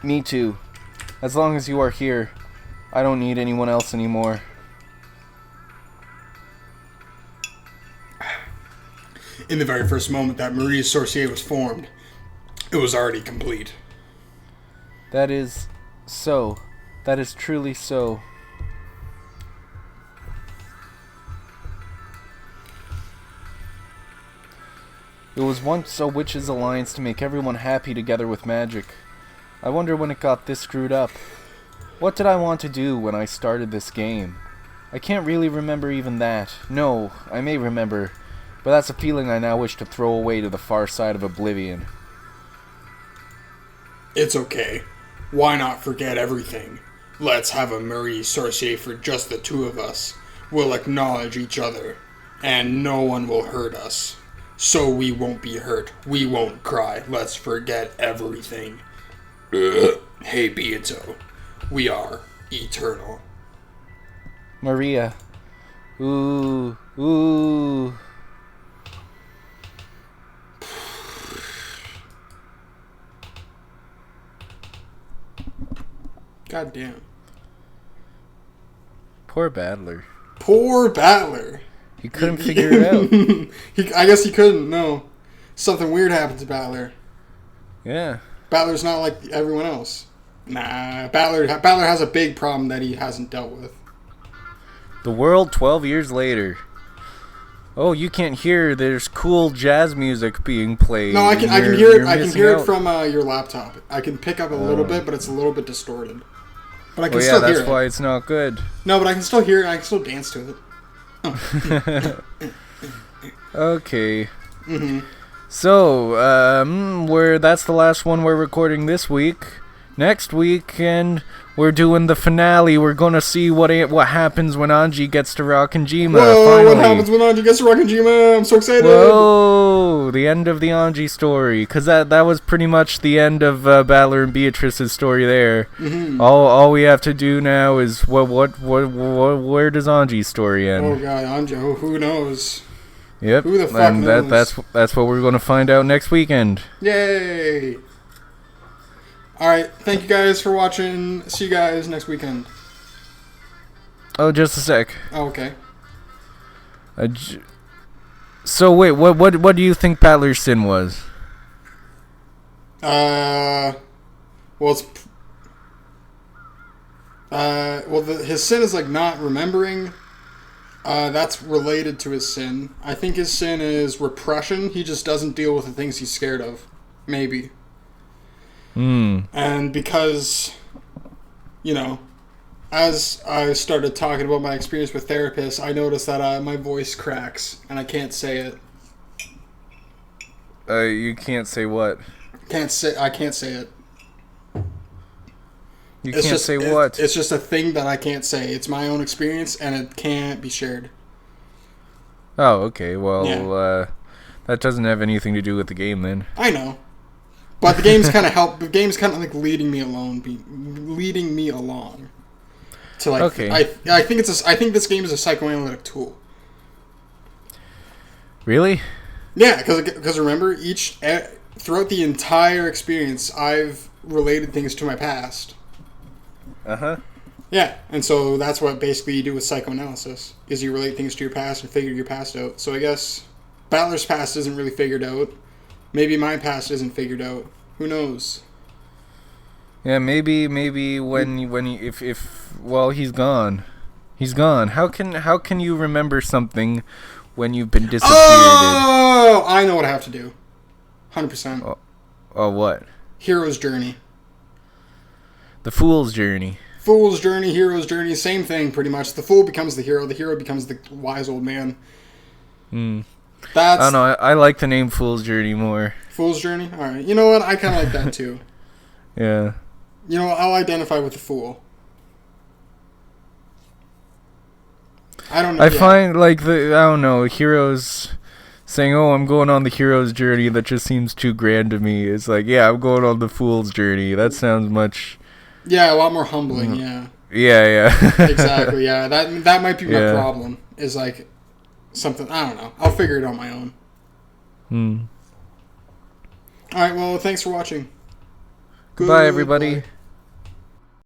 A: Me too. As long as you are here, I don't need anyone else anymore.
B: In the very first moment that Marie Sorcier was formed, it was already complete.
A: That is so. That is truly so. It was once a witches' alliance to make everyone happy together with magic. I wonder when it got this screwed up. What did I want to do when I started this game? I can't really remember even that. No, I may remember, but that's a feeling I now wish to throw away to the far side of oblivion.
B: It's okay. Why not forget everything? Let's have a Marie Sorcier for just the two of us. We'll acknowledge each other, and no one will hurt us. So we won't be hurt. We won't cry. Let's forget everything. Hey, Beato. We are eternal.
A: Maria. Ooh. Ooh.
B: God damn.
A: Poor Battler.
B: Poor Battler.
A: He couldn't figure it out.
B: I guess he couldn't, no. Something weird happened to Battler.
A: Yeah.
B: Battler's not like everyone else. Nah, Battler has a big problem that he hasn't dealt with.
A: The world 12 years later. Oh, you can't hear. There's cool jazz music being played.
B: No, I can hear it. I can hear it from your laptop. I can pick up a little bit, but it's a little bit distorted. But I can still hear it.
A: That's why it's not good.
B: No, but I can still hear it. I can still dance to it. Oh.
A: Okay.
B: Mm-hmm.
A: So, that's the last one we're recording this week. Next weekend, we're doing the finale. We're gonna see what happens when Anji gets to Rockinjima.
B: Whoa!
A: Finally.
B: What happens when Anji gets to Rockinjima? I'm so excited.
A: Whoa! The end of the Anji story, because that was pretty much the end of Battler and Beatrice's story there.
B: Mm-hmm.
A: All we have to do now is where does Anji's story end?
B: Oh god, Anji. Oh, who knows?
A: Yep.
B: Who the fuck knows?
A: That's what we're gonna find out next weekend.
B: Yay! Alright, thank you guys for watching. See you guys next weekend.
A: Oh, just a sec.
B: Oh, okay.
A: So wait, what do you think Battler's sin was?
B: Well, it's his sin is like not remembering. That's related to his sin. I think his sin is repression. He just doesn't deal with the things he's scared of. Maybe. And because, as I started talking about my experience with therapists, I noticed that my voice cracks and I can't say it.
A: You can't say what?
B: I can't say it.
A: You can't say what?
B: It's just a thing that I can't say. It's my own experience and it can't be shared.
A: Oh, okay. Well,
B: Yeah.
A: That doesn't have anything to do with the game then.
B: I know. But the game's kind of the game's kind of like leading me along to like.
A: Okay.
B: I think I think this game is a psychoanalytic tool.
A: Really?
B: Yeah, because remember, throughout the entire experience, I've related things to my past.
A: Uh-huh.
B: Yeah, and so that's what basically you do with psychoanalysis, is you relate things to your past and figure your past out. So I guess Battler's past isn't really figured out. Maybe my past isn't figured out. Who knows?
A: Yeah, maybe well, he's gone. He's gone. How can you remember something when you've been disappeared?
B: Oh, I know what I have to do. 100%.
A: Oh, what?
B: Hero's journey.
A: The fool's journey.
B: Fool's journey, hero's journey, same thing pretty much. The fool becomes the hero becomes the wise old man. That's
A: I don't know. I like the name Fool's Journey more.
B: Fool's journey? Alright. You know what? I kind of like that too.
A: Yeah.
B: You know, I'll identify with the fool. I don't know.
A: I find like I don't know, heroes saying, "Oh, I'm going on the hero's journey." That just seems too grand to me. It's like, yeah, I'm going on the fool's journey. That sounds much.
B: Yeah, a lot more humbling. Yeah.
A: Yeah.
B: Exactly. Yeah. That might be my problem. Is like something I don't know. I'll figure it out on my own. All right. Well, thanks for watching.
A: Goodbye, everybody.